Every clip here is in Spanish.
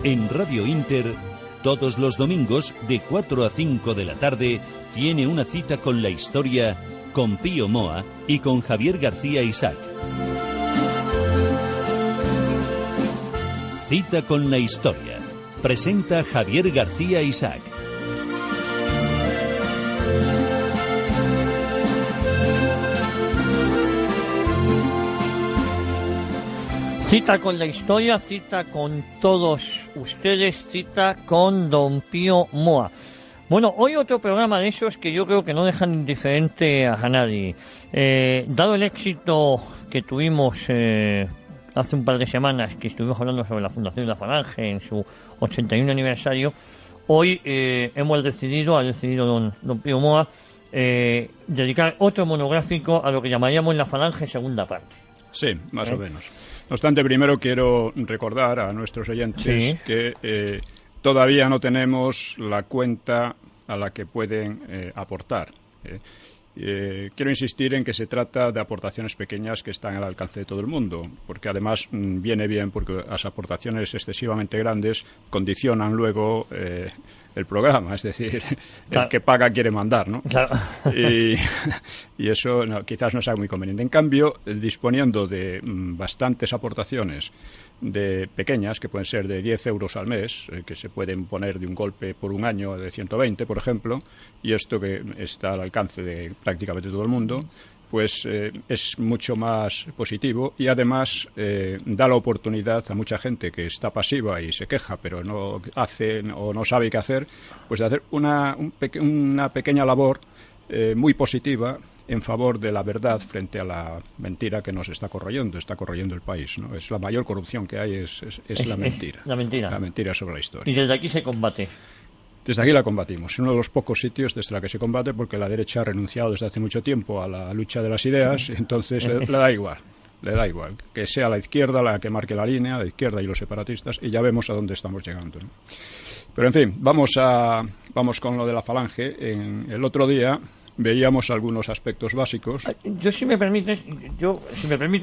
En Radio Inter, todos los domingos de 4 a 5 de la tarde, tiene una cita con la historia, con Pío Moa y con Javier García Isaac. Cita con la historia. Presenta Javier García Isaac. Cita con la historia, cita con todos ustedes, cita con don Pío Moa. Bueno, hoy otro programa de esos que yo creo que no dejan indiferente a nadie. Dado el éxito que tuvimos hace un par de semanas, que estuvimos hablando sobre la Fundación de la Falange en su 81 aniversario, hoy ha decidido don Pío Moa dedicar otro monográfico a lo que llamaríamos la Falange segunda parte. Sí, más o menos. No obstante, primero quiero recordar a nuestros oyentes que todavía no tenemos la cuenta a la que pueden aportar. Quiero insistir en que se trata de aportaciones pequeñas que están al alcance de todo el mundo, porque además viene bien porque las aportaciones excesivamente grandes condicionan luego el programa, es decir, claro, el que paga quiere mandar, ¿no? Claro. Y eso quizás no sea muy conveniente. En cambio, disponiendo de bastantes aportaciones de pequeñas, que pueden ser de 10 euros al mes, que se pueden poner de un golpe por un año de 120, por ejemplo, y esto que está al alcance de prácticamente todo el mundo, pues es mucho más positivo y además da la oportunidad a mucha gente que está pasiva y se queja pero no hace o no sabe qué hacer, pues de hacer una pequeña labor muy positiva en favor de la verdad frente a la mentira que nos está corroyendo el país, ¿no? Es la mayor corrupción que hay, es la mentira. La mentira sobre la historia. Y desde aquí se combate. Desde aquí la combatimos. Es uno de los pocos sitios desde la que se combate porque la derecha ha renunciado desde hace mucho tiempo a la lucha de las ideas, entonces le da igual. Le da igual. Que sea la izquierda la que marque la línea, la izquierda y los separatistas, y ya vemos a dónde estamos llegando, ¿no? Pero en fin, vamos con lo de la Falange. El otro día veíamos algunos aspectos básicos. Si me permite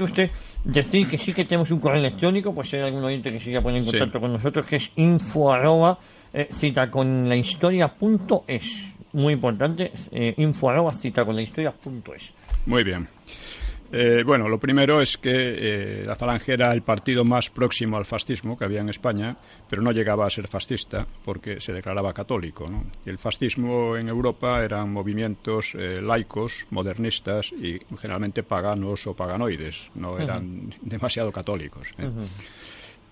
usted decir que sí que tenemos un correo electrónico, pues si hay algún oyente que se quiera poner en contacto con nosotros, que es info@citaconlahistoria.es. Muy importante, info@citaconlahistoria.es. Muy bien. Bueno, lo primero es que la Falange era el partido más próximo al fascismo que había en España, pero no llegaba a ser fascista porque se declaraba católico, ¿no? Y el fascismo en Europa eran movimientos laicos, modernistas y generalmente paganos o paganoides, no eran demasiado católicos.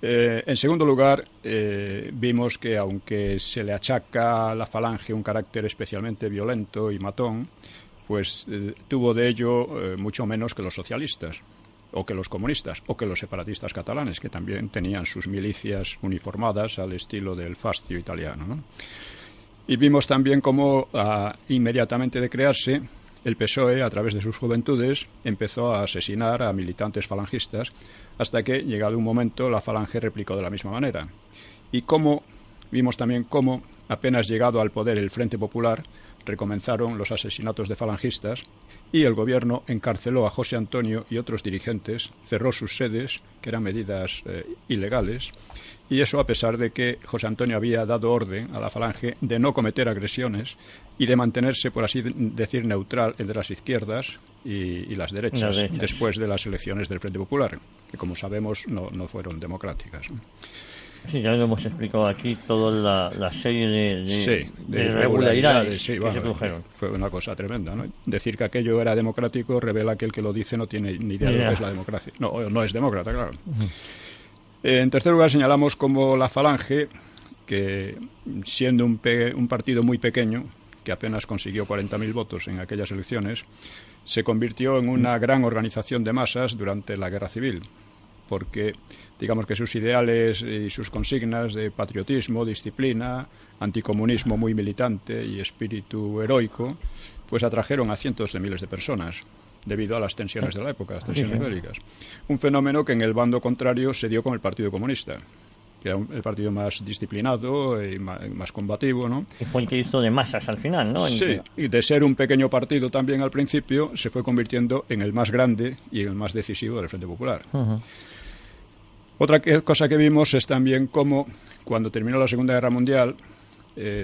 En segundo lugar, vimos que aunque se le achaca a la Falange un carácter especialmente violento y matón, pues tuvo de ello mucho menos que los socialistas, o que los comunistas, o que los separatistas catalanes, que también tenían sus milicias uniformadas al estilo del fascio italiano, ¿no? Y vimos también cómo inmediatamente de crearse, el PSOE, a través de sus juventudes, empezó a asesinar a militantes falangistas, hasta que, llegado un momento, la Falange replicó de la misma manera. Y vimos también cómo, apenas llegado al poder el Frente Popular, recomenzaron los asesinatos de falangistas y el gobierno encarceló a José Antonio y otros dirigentes, cerró sus sedes, que eran medidas ilegales, y eso a pesar de que José Antonio había dado orden a la Falange de no cometer agresiones y de mantenerse, por así decir, neutral entre las izquierdas y las derechas, después de las elecciones del Frente Popular, que como sabemos no fueron democráticas, ¿no? Sí, ya lo hemos explicado aquí, toda la serie de irregularidades que se produjeron. Fue una cosa tremenda, ¿no? Decir que aquello era democrático revela que el que lo dice no tiene ni idea de lo que es la democracia. No es demócrata, claro. En tercer lugar, señalamos como la Falange, que siendo un partido muy pequeño, que apenas consiguió 40.000 votos en aquellas elecciones, se convirtió en una gran organización de masas durante la Guerra Civil, porque digamos que sus ideales y sus consignas de patriotismo, disciplina, anticomunismo muy militante y espíritu heroico, pues atrajeron a cientos de miles de personas debido a las tensiones de la época, las tensiones bélicas. Un fenómeno que en el bando contrario se dio con el Partido Comunista, que era el partido más disciplinado y más combativo, ¿no? Y fue el que hizo de masas al final, ¿no? Sí, y de ser un pequeño partido también al principio, se fue convirtiendo en el más grande y en el más decisivo del Frente Popular. Otra cosa que vimos es también cómo, cuando terminó la Segunda Guerra Mundial,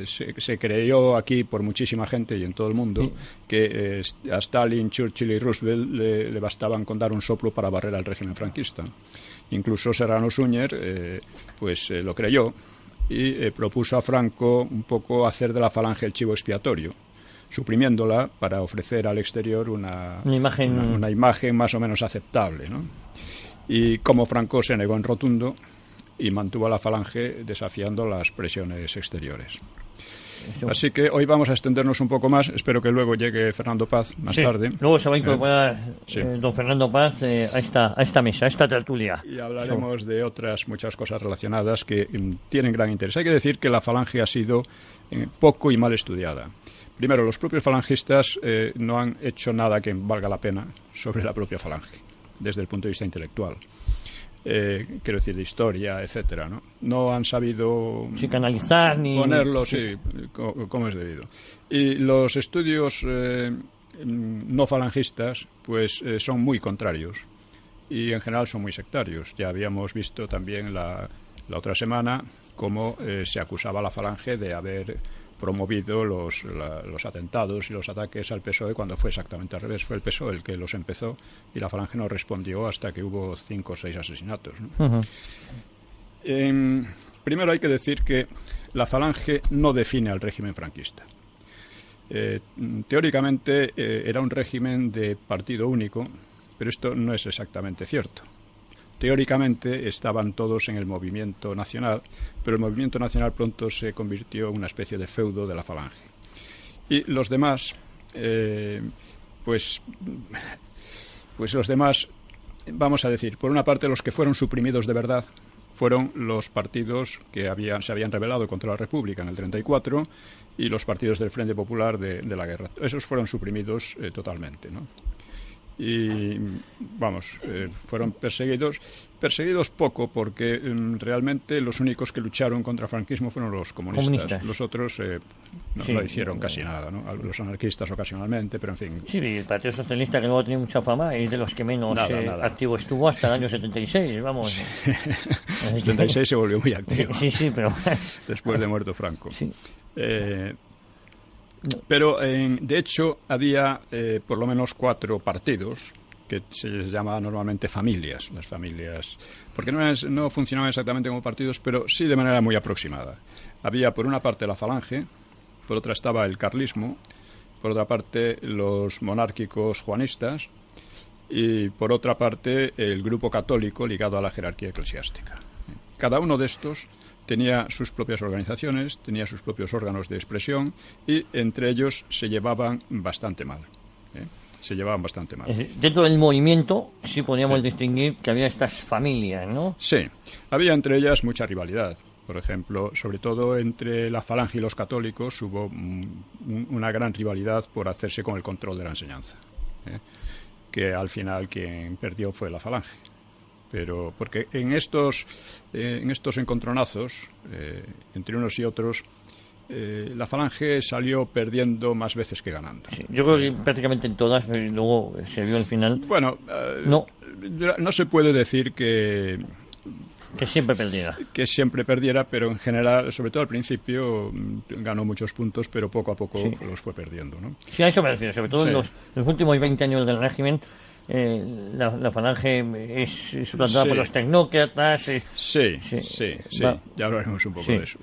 se creyó aquí por muchísima gente y en todo el mundo que a Stalin, Churchill y Roosevelt le bastaban con dar un soplo para barrer al régimen franquista. Incluso Serrano Suñer lo creyó y propuso a Franco un poco hacer de la Falange el chivo expiatorio, suprimiéndola para ofrecer al exterior una imagen más o menos aceptable, ¿no? Y como Franco se negó en rotundo y mantuvo a la Falange desafiando las presiones exteriores. Así que hoy vamos a extendernos un poco más. Espero que luego llegue Fernando Paz más tarde. Luego se va a incorporar don Fernando Paz a esta mesa, a esta tertulia. Y hablaremos de otras muchas cosas relacionadas que tienen gran interés. Hay que decir que la Falange ha sido poco y mal estudiada. Primero, los propios falangistas no han hecho nada que valga la pena sobre la propia Falange, desde el punto de vista intelectual. Quiero decir, de historia, etcétera, ¿no? No han sabido canalizar ni ponerlo, como es debido. Y los estudios no falangistas, pues son muy contrarios y en general son muy sectarios. Ya habíamos visto también la otra semana cómo se acusaba a la Falange de haber promovido los atentados y los ataques al PSOE cuando fue exactamente al revés. Fue el PSOE el que los empezó y la Falange no respondió hasta que hubo 5 o 6 asesinatos, ¿no? Primero hay que decir que la Falange no define al régimen franquista. Teóricamente era un régimen de partido único, pero esto no es exactamente cierto. Teóricamente estaban todos en el Movimiento Nacional, pero el Movimiento Nacional pronto se convirtió en una especie de feudo de la Falange. Y los demás, pues los demás, vamos a decir, por una parte los que fueron suprimidos de verdad fueron los partidos que se habían rebelado contra la República en el 34 y los partidos del Frente Popular de la guerra. Esos fueron suprimidos totalmente, ¿no? Y fueron perseguidos poco, porque realmente los únicos que lucharon contra el franquismo fueron los comunistas. Los otros no hicieron casi nada, ¿no? Los anarquistas ocasionalmente, pero en fin. Sí, el Partido Socialista, que luego tenía mucha fama, es de los que menos activo estuvo hasta el año 76, vamos. En 76 se volvió muy activo. Sí, pero después de muerto Franco. Sí. Pero, de hecho, había por lo menos 4 partidos que se les llama normalmente familias, las familias, porque no funcionaban exactamente como partidos, pero sí de manera muy aproximada. Había, por una parte, la Falange, por otra estaba el carlismo, por otra parte, los monárquicos juanistas y, por otra parte, el grupo católico ligado a la jerarquía eclesiástica. Cada uno de estos tenía sus propias organizaciones, tenía sus propios órganos de expresión y entre ellos se llevaban bastante mal. Se llevaban bastante mal. Dentro del movimiento sí podíamos distinguir que había estas familias, ¿no? Sí, había entre ellas mucha rivalidad. Por ejemplo, sobre todo entre la Falange y los católicos hubo una gran rivalidad por hacerse con el control de la enseñanza, que al final quien perdió fue la Falange. Pero porque en estos encontronazos entre unos y otros, la Falange salió perdiendo más veces que ganando. Sí, yo creo que prácticamente en todas, luego se vio al final. Bueno, no se puede decir que siempre perdiera. Que siempre perdiera, pero en general, sobre todo al principio, ganó muchos puntos, pero poco a poco los fue perdiendo, ¿no? Sí, a eso me refiero, sobre todo en los últimos 20 años del régimen. La Falange es suplantada por los tecnócratas. Sí, ya hablaremos un poco de eso.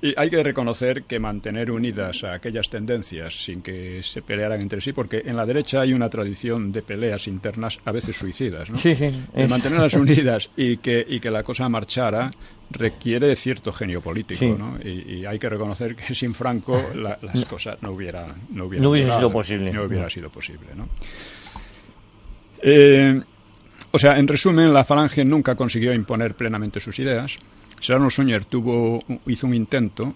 Y hay que reconocer que mantener unidas a aquellas tendencias sin que se pelearan entre sí, porque en la derecha hay una tradición de peleas internas a veces suicidas, ¿no? Mantenerlas unidas y que la cosa marchara requiere cierto genio político, ¿no? Y hay que reconocer que sin Franco las cosas no hubiera sido posible. No hubiera sido posible, ¿no? En resumen, la Falange nunca consiguió imponer plenamente sus ideas. Serrano Suñer hizo un intento,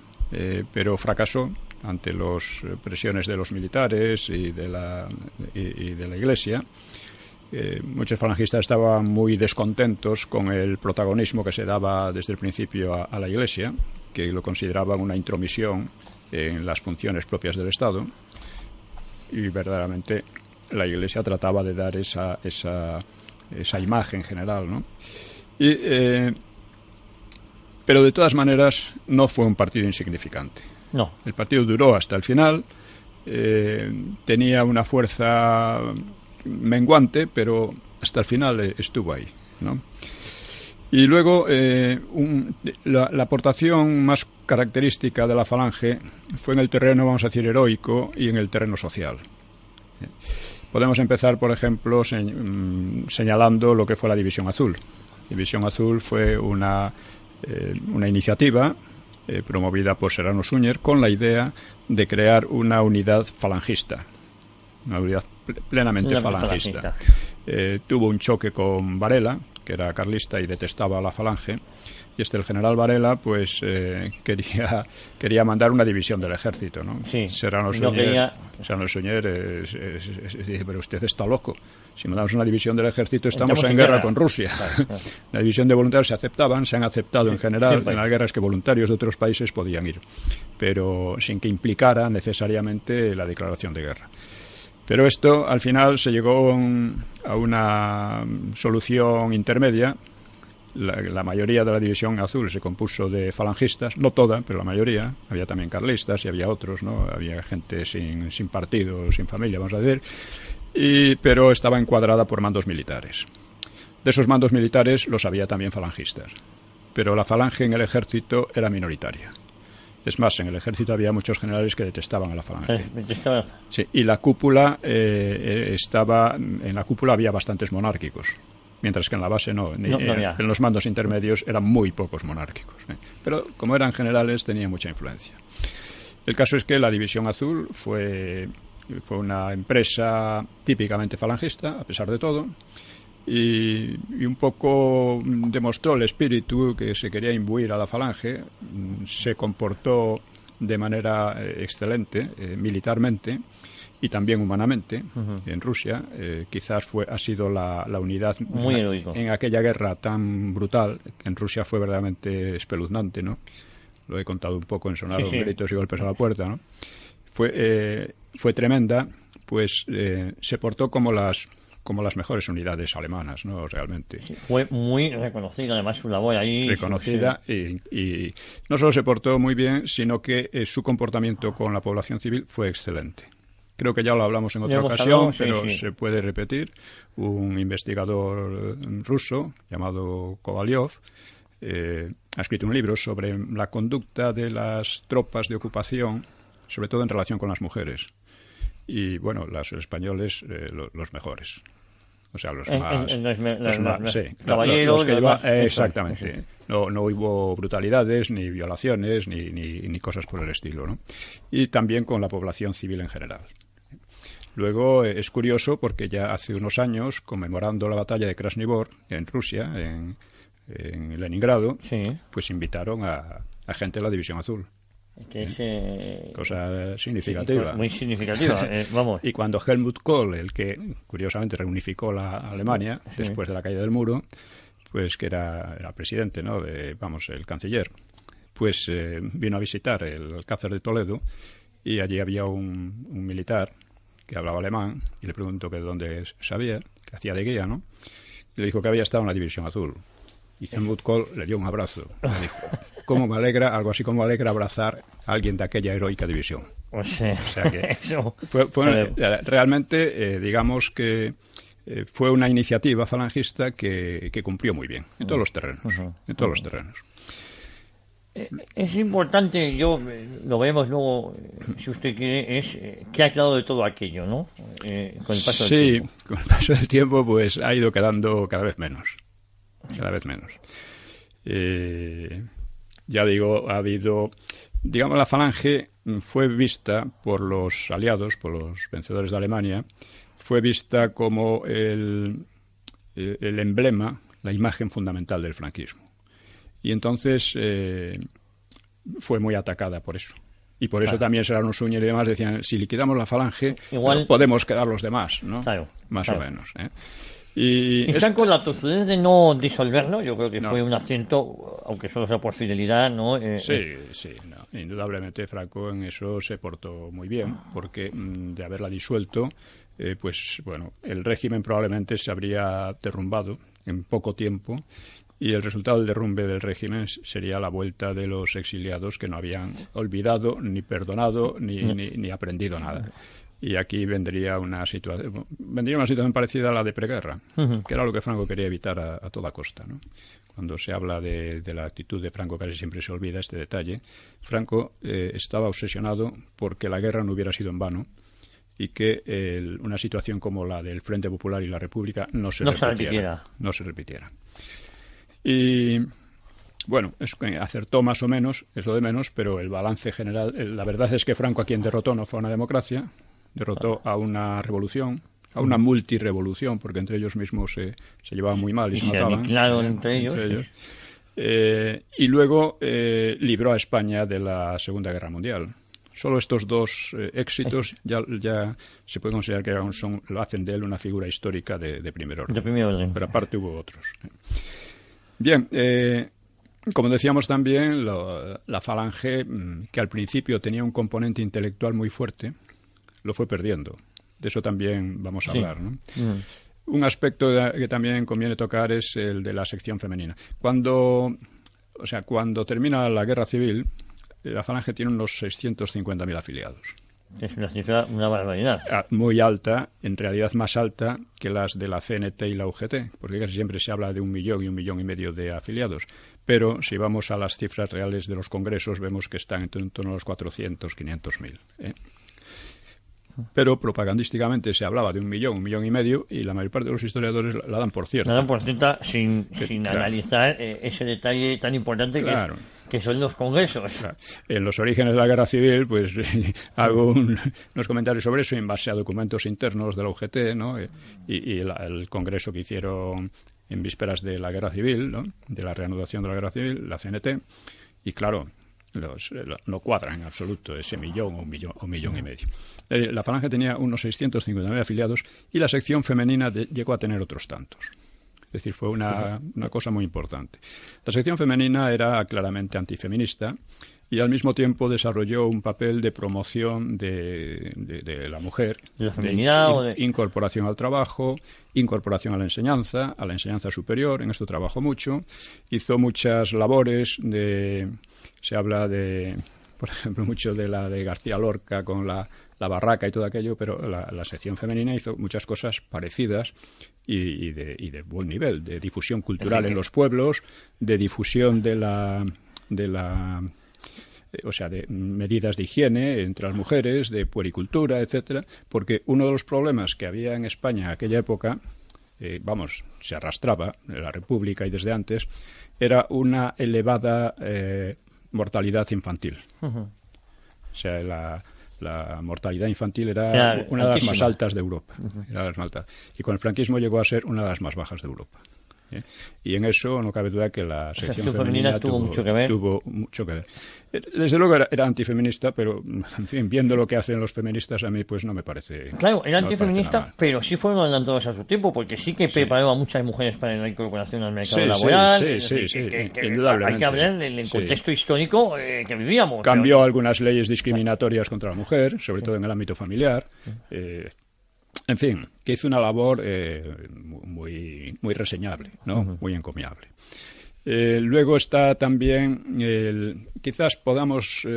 pero fracasó ante las presiones de los militares y de la Iglesia. Muchos falangistas estaban muy descontentos con el protagonismo que se daba desde el principio a la Iglesia, que lo consideraban una intromisión en las funciones propias del Estado, y verdaderamente la Iglesia trataba de dar esa imagen general, ¿no? Pero de todas maneras no fue un partido insignificante. No. El partido duró hasta el final, tenía una fuerza menguante, pero hasta el final estuvo ahí, ¿no? Y luego la aportación más característica de la Falange fue en el terreno, vamos a decir, heroico y en el terreno social. Podemos empezar, por ejemplo, señalando lo que fue la División Azul. La División Azul fue una iniciativa promovida por Serrano Suñer con la idea de crear una unidad falangista, una unidad plenamente falangista. Tuvo un choque con Varela, que era carlista y detestaba a la Falange, y el general Varela pues quería mandar una división del ejército, ¿no? Sí, Serrano Suñer dice, pero usted está loco, si mandamos una división del ejército estamos en guerra con Rusia. Claro. La división de voluntarios se han aceptado en general en las guerras, que voluntarios de otros países podían ir, pero sin que implicara necesariamente la declaración de guerra. Pero esto, al final, se llegó a una solución intermedia. La mayoría de la División Azul se compuso de falangistas, no toda, pero la mayoría. Había también carlistas y había otros, ¿no? Había gente sin partido, sin familia, vamos a decir. Pero estaba encuadrada por mandos militares. De esos mandos militares los había también falangistas. Pero la Falange en el ejército era minoritaria. Es más, en el ejército había muchos generales que detestaban a la Falange. Sí, y la cúpula en la cúpula había bastantes monárquicos, mientras que en la base no. En los mandos intermedios eran muy pocos monárquicos. Pero como eran generales, tenían mucha influencia. El caso es que la División Azul fue una empresa típicamente falangista, a pesar de todo. Y un poco demostró el espíritu que se quería imbuir a la Falange. Se comportó de manera excelente militarmente y también humanamente. En Rusia quizás ha sido la unidad muy heroico en aquella guerra tan brutal, que en Rusia fue verdaderamente espeluznante, ¿no? Lo he contado un poco en sonaron gritos y golpes a la puerta, ¿no? Fue tremenda, pues se portó como las mejores unidades alemanas, ¿no? Realmente. Sí, fue muy reconocida, además, su labor ahí. Reconocida, y no solo se portó muy bien, sino que su comportamiento con la población civil fue excelente. Creo que ya lo hablamos en otra ocasión, pero se puede repetir. Un investigador ruso llamado Kovalyov ha escrito un libro sobre la conducta de las tropas de ocupación, sobre todo en relación con las mujeres. Y bueno, los españoles los mejores, o sea, los más caballeros, exactamente. No hubo brutalidades ni violaciones ni cosas por el estilo, ¿no? Y también con la población civil en general. Luego es curioso porque ya hace unos años, conmemorando la batalla de Krasnivor en Rusia, en Leningrado, pues invitaron a gente de la División Azul. Cosa significativa. Muy significativa, vamos. Y cuando Helmut Kohl, el que curiosamente reunificó la Alemania después de la caída del muro, pues que era presidente, ¿no? El canciller, pues vino a visitar el Alcázar de Toledo, y allí había un militar que hablaba alemán, y le preguntó que de dónde sabía, que hacía de guía, ¿no? Y le dijo que había estado en la División Azul. Y Helmut Kohl le dio un abrazo. Le dijo, algo así como me alegra abrazar a alguien de aquella heroica división. O sea que fue realmente, digamos que fue una iniciativa falangista que cumplió muy bien en todos los terrenos. En todos los terrenos. Es importante, lo veremos luego, si usted quiere, es que ha quedado de todo aquello, ¿no? Con el paso del tiempo. Sí, con el paso del tiempo pues ha ido quedando cada vez menos. Cada vez menos. Ya digo, ha habido, digamos, la Falange fue vista por los aliados, por los vencedores de Alemania, fue vista como el emblema, la imagen fundamental del franquismo. Y entonces fue muy atacada por eso. Y por eso también Serrano Suñer y demás decían, si liquidamos la Falange, igual podemos quedar los demás, ¿no? Más o menos, Y están con la tosudez de no disolverlo. Yo creo que fue un acento, aunque solo sea por fidelidad, ¿no? Indudablemente Franco en eso se portó muy bien, porque de haberla disuelto, pues bueno, el régimen probablemente se habría derrumbado en poco tiempo, y el resultado del derrumbe del régimen sería la vuelta de los exiliados que no habían olvidado, ni perdonado, ni aprendido nada. Y aquí vendría una situación parecida a la de preguerra, que era lo que Franco quería evitar a toda costa, ¿no? Cuando se habla de la actitud de Franco, casi siempre se olvida este detalle. Franco estaba obsesionado porque la guerra no hubiera sido en vano y que una situación como la del Frente Popular y la República no se repitiera. Y bueno, acertó más o menos, es lo de menos, pero el balance general, la verdad es que Franco a quien derrotó no fue a una democracia, derrotó a una revolución, a una multirevolución, porque entre ellos mismos se llevaban muy mal y se mataban. Claro, entre ellos. Y luego libró a España de la Segunda Guerra Mundial. Solo estos dos éxitos ya se puede considerar que lo hacen de él una figura histórica de primer orden. Pero aparte hubo otros. Bien, como decíamos también, la Falange, que al principio tenía un componente intelectual muy fuerte, lo fue perdiendo. De eso también vamos a hablar, ¿no? Un aspecto que también conviene tocar es el de la sección femenina. Cuando termina la Guerra Civil, la Falange tiene unos 650.000 afiliados. Es una cifra, una barbaridad. Muy alta, en realidad más alta que las de la CNT y la UGT, porque casi siempre se habla de 1 millón y 1,5 millones de afiliados. Pero si vamos a las cifras reales de los congresos, vemos que están en torno a los 400, 500.000. Pero propagandísticamente se hablaba de 1 millón, 1,5 millones, y la mayor parte de los historiadores la dan por cierta. La dan por cierta sin analizar ese detalle tan importante que son los congresos. Claro. En los orígenes de la Guerra Civil, pues hago unos comentarios sobre eso en base a documentos internos de la UGT, ¿no? Y el congreso que hicieron en vísperas de la Guerra Civil, ¿no? De la reanudación de la Guerra Civil, la CNT, y claro, no cuadran en absoluto ese millón o 1,5 millones. La Falange tenía unos 650.000 afiliados y la sección femenina llegó a tener otros tantos. Es decir, fue una cosa muy importante. La sección femenina era claramente antifeminista y al mismo tiempo desarrolló un papel de promoción de la mujer, de la feminidad, incorporación al trabajo, incorporación a la enseñanza superior. En esto trabajó mucho, hizo muchas labores se habla por ejemplo, mucho de la de García Lorca con la barraca y todo aquello, pero la sección femenina hizo muchas cosas parecidas y de buen nivel, de difusión cultural en los pueblos, de difusión de medidas de higiene entre las mujeres, de puericultura, etcétera, porque uno de los problemas que había en España en aquella época, se arrastraba en la República y desde antes, era una elevada mortalidad infantil. O sea, la mortalidad infantil era una de las más altas de Europa. Era las más altas. Y con el franquismo llegó a ser una de las más bajas de Europa. Y en eso no cabe duda que la sección femenina tuvo mucho que ver. Desde luego era antifeminista, pero en fin, viendo lo que hacen los feministas, a mí pues no me parece. Claro, era antifeminista, pero sí fueron adelantados a su tiempo, porque sí que preparó a muchas mujeres para la incorporación al mercado laboral. Sí, indudablemente. Hay que hablar del contexto histórico que vivíamos. Cambió algunas leyes discriminatorias contra la mujer, sobre todo en el ámbito familiar. En fin, que hizo una labor muy reseñable, ¿no? Muy encomiable. Luego está también, quizás podamos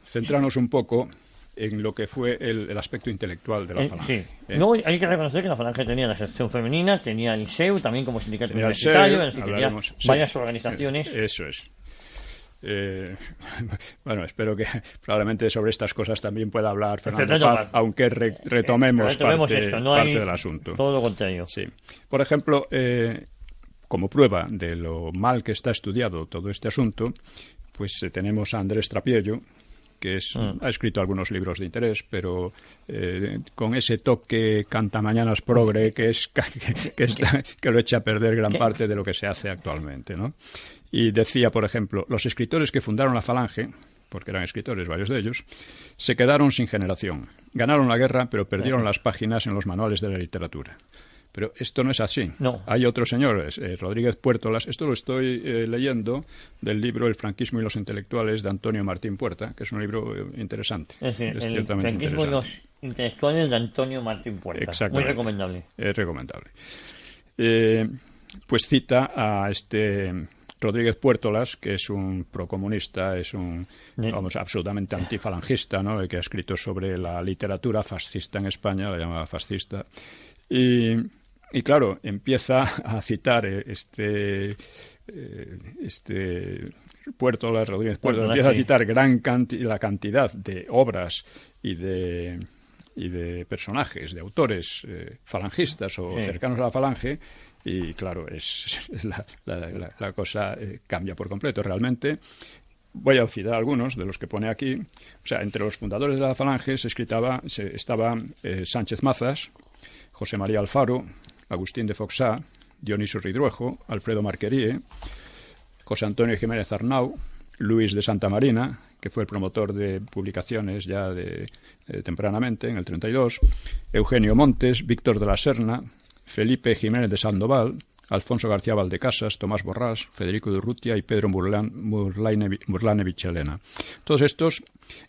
centrarnos un poco en lo que fue el aspecto intelectual de la Falange. Sí. Luego hay que reconocer que la Falange tenía la sección femenina, tenía el SEU también como sindicato universitario, tenía varias organizaciones. Eso es. Bueno, espero que probablemente sobre estas cosas también pueda hablar Fernando Paz, aunque retomemos parte del asunto. Todo lo contrario. Sí. Por ejemplo, como prueba de lo mal que está estudiado todo este asunto, pues tenemos a Andrés Trapiello, que ha escrito algunos libros de interés, pero con ese toque cantamañanas progre que lo echa a perder gran parte de lo que se hace actualmente, ¿no? Y decía, por ejemplo, los escritores que fundaron la Falange, porque eran escritores varios de ellos, se quedaron sin generación. Ganaron la guerra, pero perdieron las páginas en los manuales de la literatura. Pero esto no es así. No. Hay otros señores, Rodríguez Puertolas, esto lo estoy leyendo del libro El franquismo y los intelectuales de Antonio Martín Puerta, que es un libro interesante. Es decir, el franquismo y los intelectuales de Antonio Martín Puerta. Exactamente. Muy recomendable. Es recomendable. pues cita a Rodríguez Puertolas, que es un procomunista, es un, vamos, absolutamente antifalangista, ¿no? Que ha escrito sobre la literatura fascista en España, la llamaba fascista. Y claro, empieza a citar Rodríguez Puertolas, empieza a citar la cantidad de obras y de personajes, de autores falangistas o cercanos a la falange. Y claro, la cosa cambia por completo realmente. Voy a citar algunos de los que pone aquí. O sea, entre los fundadores de la falange estaba Sánchez Mazas, José María Alfaro, Agustín de Foxá, Dionisio Ridruejo, Alfredo Marquerie, José Antonio Jiménez Arnau, Luis de Santa Marina, que fue el promotor de publicaciones ya tempranamente, en el 32, Eugenio Montes, Víctor de la Serna, Felipe Jiménez de Sandoval, Alfonso García Valdecasas, Tomás Borrás, Federico de Urrutia y Pedro Burlanevich Elena. Todos estos,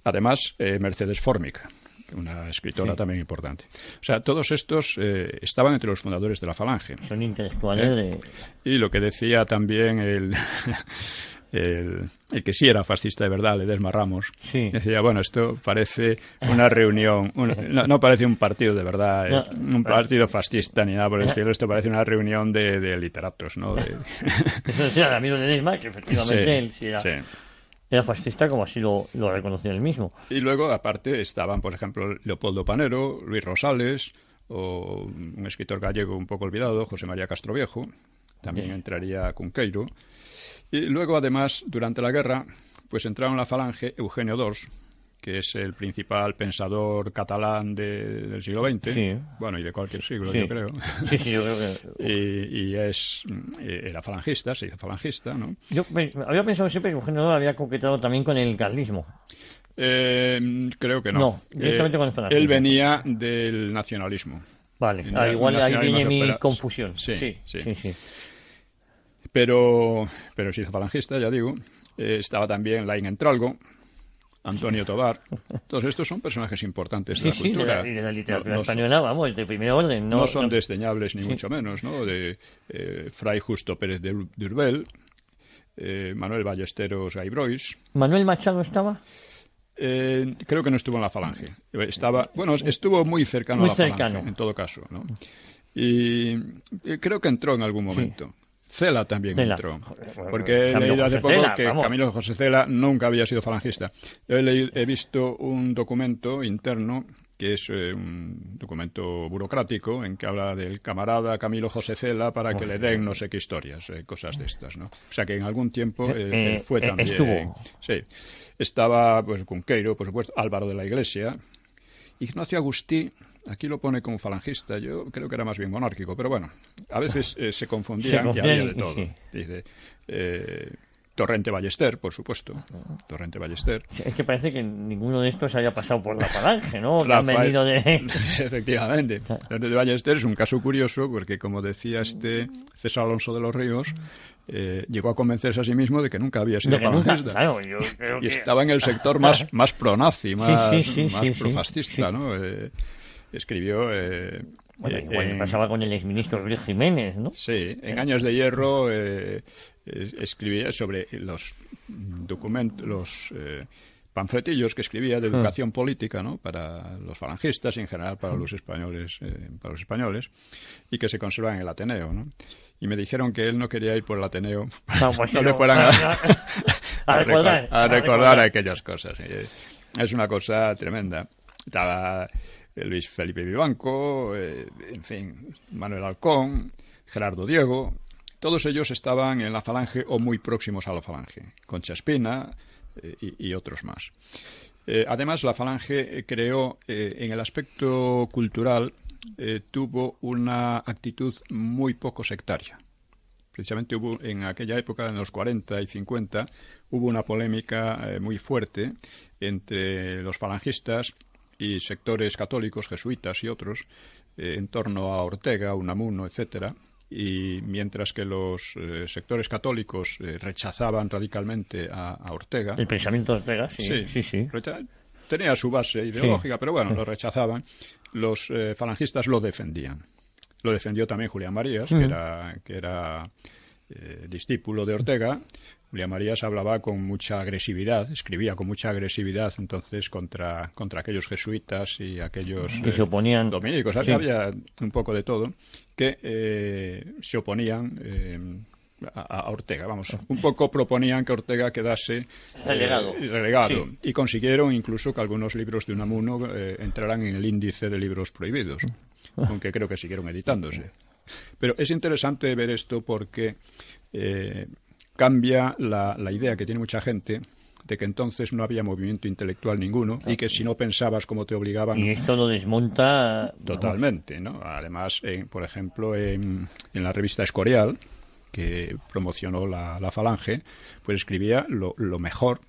además, Mercedes Formica, una escritora también importante. O sea, todos estos estaban entre los fundadores de la falange. Son intelectuales Y lo que decía también el que sí era fascista de verdad, Ledesma Ramos, decía, bueno, esto parece una reunión, no parece un partido de verdad, un partido fascista ni nada por el estilo, esto parece una reunión de literatos, ¿no? Eso decía el amigo Ledesma, que efectivamente él sí era fascista, como así lo reconoció él mismo. Y luego, aparte, estaban, por ejemplo, Leopoldo Panero, Luis Rosales, o un escritor gallego un poco olvidado, José María Castroviejo, también entraría Cunqueiro. Y luego, además, durante la guerra, pues entraron en la falange Eugenio d'Ors, que es el principal pensador catalán del siglo XX, bueno, y de cualquier siglo, yo creo. Sí, yo creo que... era falangista, se hizo falangista, ¿no? Yo había pensado siempre que Eugenio d'Ors había coquetado también con el carlismo. Creo que no. No, directamente con el falangismo. Él venía del nacionalismo. Vale, igual ahí viene mi confusión. Sí. Pero se hizo falangista, ya digo. Estaba también Laín Entralgo, Antonio Tobar. Todos estos son personajes importantes de la cultura. Y de la literatura española, vamos, de primer orden. No son desdeñables, ni mucho menos, ¿no? De Fray Justo Pérez de Urbel, Manuel Ballesteros Gaibrois. ¿Manuel Machado estaba? Creo que no estuvo en la falange. Estuvo muy cercano a la falange, en todo caso, ¿no? Y creo que entró en algún momento. Cela también entró, porque he leído hace poco que Camilo José Cela nunca había sido falangista. He visto un documento interno, que es un documento burocrático, en que habla del camarada Camilo José Cela para que le den no sé qué historias, cosas de estas, ¿no? O sea que en algún tiempo fue también... Estuvo. Sí. Estaba, pues, Cunqueiro, por supuesto, Álvaro de la Iglesia, Ignacio Agustí. Aquí lo pone como falangista, yo creo que era más bien monárquico, pero bueno, a veces se confundían y había de todo. Dice, Torrente Ballester, por supuesto. Torrente Ballester. Es que parece que ninguno de estos haya pasado por la falange, ¿no? Que han venido de... Efectivamente. Torrente Ballester es un caso curioso porque, como decía César Alonso de los Ríos, llegó a convencerse a sí mismo de que nunca había sido falangista. Claro, yo creo y estaba en el sector más pro-nazi, más pro-fascista, ¿no? Escribió... igual pasaba con el exministro Luis Jiménez, ¿no? Sí, en Años de Hierro escribía sobre los panfletillos que escribía de educación política, ¿no? Para los falangistas y en general para los españoles, y que se conservan en el Ateneo, ¿no? Y me dijeron que él no quería ir por el Ateneo no le fueran a recordar aquellas cosas. Es una cosa tremenda. Estaba Luis Felipe Vivanco, en fin, Manuel Halcón, Gerardo Diego, todos ellos estaban en la falange o muy próximos a la falange, Concha Espina y otros más. Además, la falange creó, en el aspecto cultural, tuvo una actitud muy poco sectaria. Precisamente en aquella época, en los 40 y 50, hubo una polémica muy fuerte entre los falangistas y sectores católicos, jesuitas y otros, en torno a Ortega, Unamuno, etcétera, y mientras que los sectores católicos rechazaban radicalmente a Ortega. El pensamiento de Ortega, sí. Tenía su base ideológica, pero bueno, lo rechazaban. Los falangistas lo defendían. lo defendió también Julián Marías, que era discípulo de Ortega. Julián Marías hablaba con mucha agresividad, escribía con mucha agresividad entonces contra aquellos jesuitas y aquellos que se oponían, dominicos. Sí. Había un poco de todo que se oponían a Ortega, vamos, un poco proponían que Ortega quedase relegado. Sí. Y consiguieron incluso que algunos libros de Unamuno entraran en el índice de libros prohibidos, aunque creo que siguieron editándose. Pero es interesante ver esto porque cambia la idea que tiene mucha gente de que entonces no había movimiento intelectual ninguno y que si no pensabas como te obligaban... Y esto lo desmonta... Totalmente, ¿no? Además, por ejemplo, en la revista Escorial, que promocionó la Falange, pues escribía lo mejor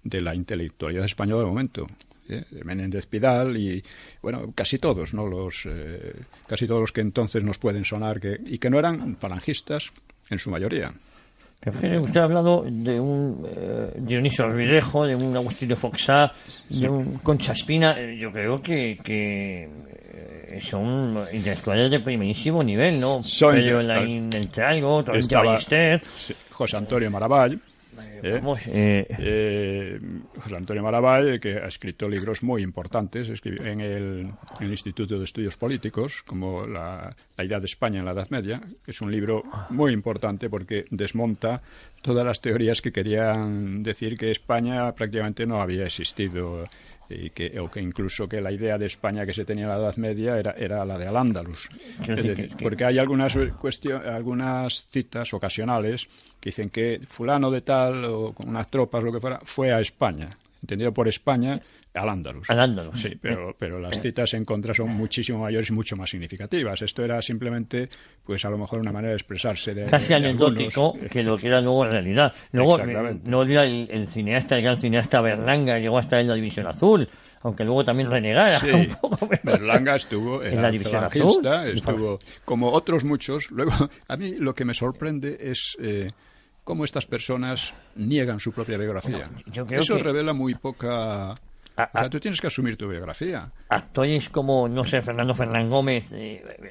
de la intelectualidad española del momento. Menéndez Pidal y, bueno, casi todos, ¿no? Casi todos los que entonces nos pueden sonar y que no eran falangistas en su mayoría. Usted ha hablado de un Dionisio Orbidejo, de un Agustín de Foxá, de un Concha Espina. Yo creo que son intelectuales de primerísimo nivel, ¿no? Pedro Laín del Trialgo, Torrente Ballester, José Antonio Maravall. José Antonio Maravall, que ha escrito libros muy importantes, escribió en el Instituto de Estudios Políticos, como la idea de España en la Edad Media, que es un libro muy importante porque desmonta todas las teorías que querían decir que España prácticamente no había existido o que incluso que la idea de España que se tenía en la Edad Media era la de Al-Ándalus. Porque hay algunas citas ocasionales que dicen que fulano de tal o con unas tropas, lo que fuera, fue a España. Entendido por España, Al-Ándalus. Al-Ándalus. Sí, pero las citas en contra son muchísimo mayores y mucho más significativas. Esto era simplemente, pues a lo mejor una manera de expresarse casi anecdótico que lo que era luego en realidad. Luego, no olvida el gran cineasta Berlanga, llegó a estar en la División Azul, aunque luego también renegara un poco. Berlanga estuvo en la División Azul, estuvo como otros muchos. Luego, a mí lo que me sorprende es... cómo estas personas niegan su propia biografía. Eso revela muy poca... O sea, tú tienes que asumir tu biografía. Actores como, no sé, Fernando Fernán Gómez,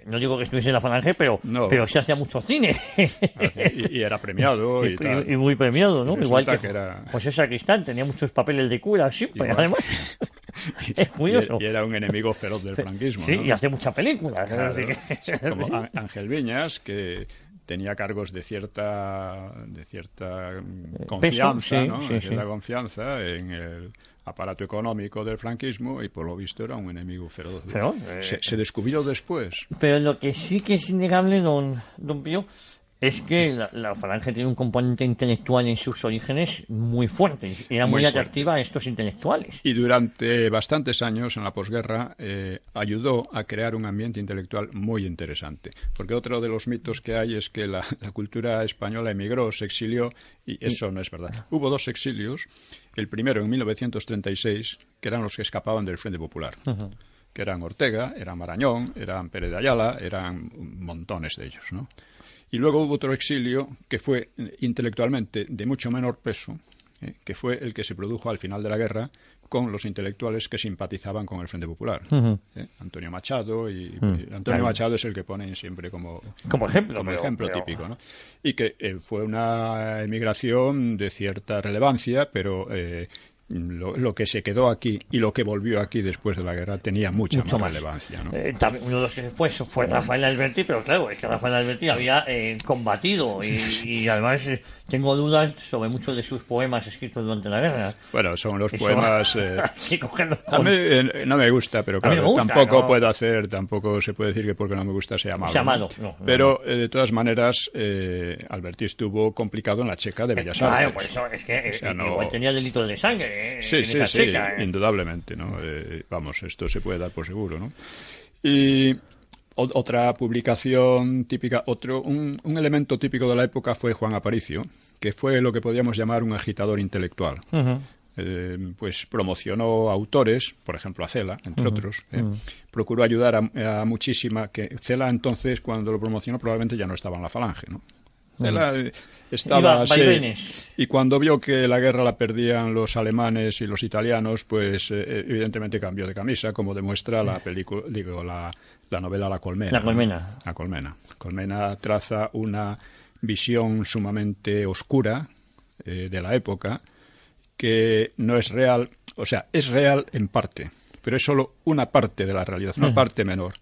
no digo que estuviese en la Falange, pero se hacía mucho cine. Y era premiado y tal. Y muy premiado, ¿no? Igual que era... José Sacristán, tenía muchos papeles de cura siempre, además. Es curioso. Y era un enemigo feroz del franquismo, sí, ¿no? y hace muchas películas. Claro. Como Ángel Viñas, que tenía cargos de cierta confianza, ¿no? Cierta confianza en el aparato económico del franquismo y por lo visto era un enemigo feroz. Pero, se descubrió después. Pero lo que sí que es innegable, don Pío, es que la Falange tiene un componente intelectual en sus orígenes muy fuerte. Era muy atractiva a estos intelectuales. Y durante bastantes años, en la posguerra, ayudó a crear un ambiente intelectual muy interesante. Porque otro de los mitos que hay es que la cultura española emigró, se exilió, y eso no es verdad. Hubo 2 exilios. El primero en 1936, que eran los que escapaban del Frente Popular. Uh-huh. Que eran Ortega, eran Marañón, eran Pérez de Ayala, eran montones de ellos, ¿no? Y luego hubo otro exilio que fue intelectualmente de mucho menor peso, que fue el que se produjo al final de la guerra con los intelectuales que simpatizaban con el Frente Popular. Uh-huh. Antonio Machado, Antonio Machado es el que ponen siempre como ejemplo típico, ¿no? Y que fue una emigración de cierta relevancia, pero... Lo que se quedó aquí y lo que volvió aquí después de la guerra tenía mucha más relevancia, ¿no? También uno de los que fue Rafael Alberti, pero claro, es que Rafael Alberti había combatido y además tengo dudas sobre muchos de sus poemas escritos durante la guerra. Bueno, son los poemas... a mí no me gusta, pero claro, tampoco se puede decir que porque no me gusta sea malo. No, pero de todas maneras, Alberti estuvo complicado en la Checa de Bellas Artes. Claro, por eso es que igual tenía delitos de sangre. Sí, indudablemente, ¿no? Vamos, esto se puede dar por seguro, ¿no? Y otra publicación típica, un elemento típico de la época fue Juan Aparicio, que fue lo que podríamos llamar un agitador intelectual. Uh-huh. Pues promocionó autores, por ejemplo a Cela, entre otros. Procuró ayudar a muchísima, que Cela entonces, cuando lo promocionó, probablemente ya no estaba en la Falange, ¿no? Cela estaba y cuando vio que la guerra la perdían los alemanes y los italianos, pues evidentemente cambió de camisa, como demuestra la película, la novela La Colmena. La Colmena. La Colmena. Colmena traza una visión sumamente oscura de la época, que no es real, o sea, es real en parte, pero es solo una parte de la realidad, una parte menor.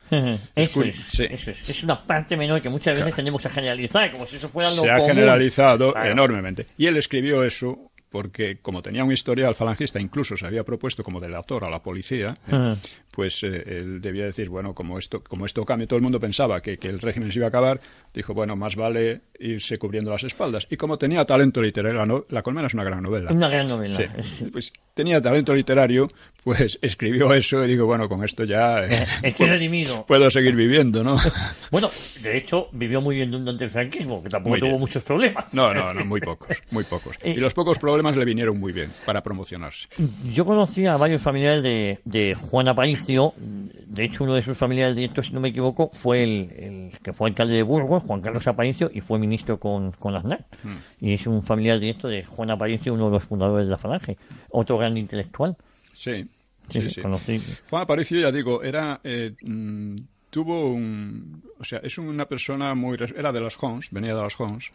Eso es una parte menor que muchas veces tendemos a generalizar, como si eso fuera lo común. Se ha generalizado enormemente. Y él escribió eso porque, como tenía un historial falangista, incluso se había propuesto como delator a la policía, pues él debía decir, bueno, como esto cambia, todo el mundo pensaba que el régimen se iba a acabar, dijo, bueno, más vale irse cubriendo las espaldas. Y como tenía talento literario, La Colmena es una gran novela. Una gran novela. Sí, pues tenía talento literario, pues escribió eso y digo, bueno, con esto ya estoy redimido. Puedo seguir viviendo, ¿no? Bueno, de hecho, vivió muy bien durante el franquismo, que tampoco tuvo muchos problemas. No, muy pocos. Y los pocos problemas le vinieron muy bien para promocionarse. Yo conocí a varios familiares de Juan Aparicio. De hecho, uno de sus familiares directos, si no me equivoco, fue el que fue alcalde de Burgos, Juan Carlos Aparicio, y fue ministro con Aznar. Y es un familiar directo de Juan Aparicio, uno de los fundadores de la Falange. Otro gran intelectual. Sí. Conocí. Juan Aparicio, ya digo, tuvo o sea, es una persona era de las Hons, venía de las Hons,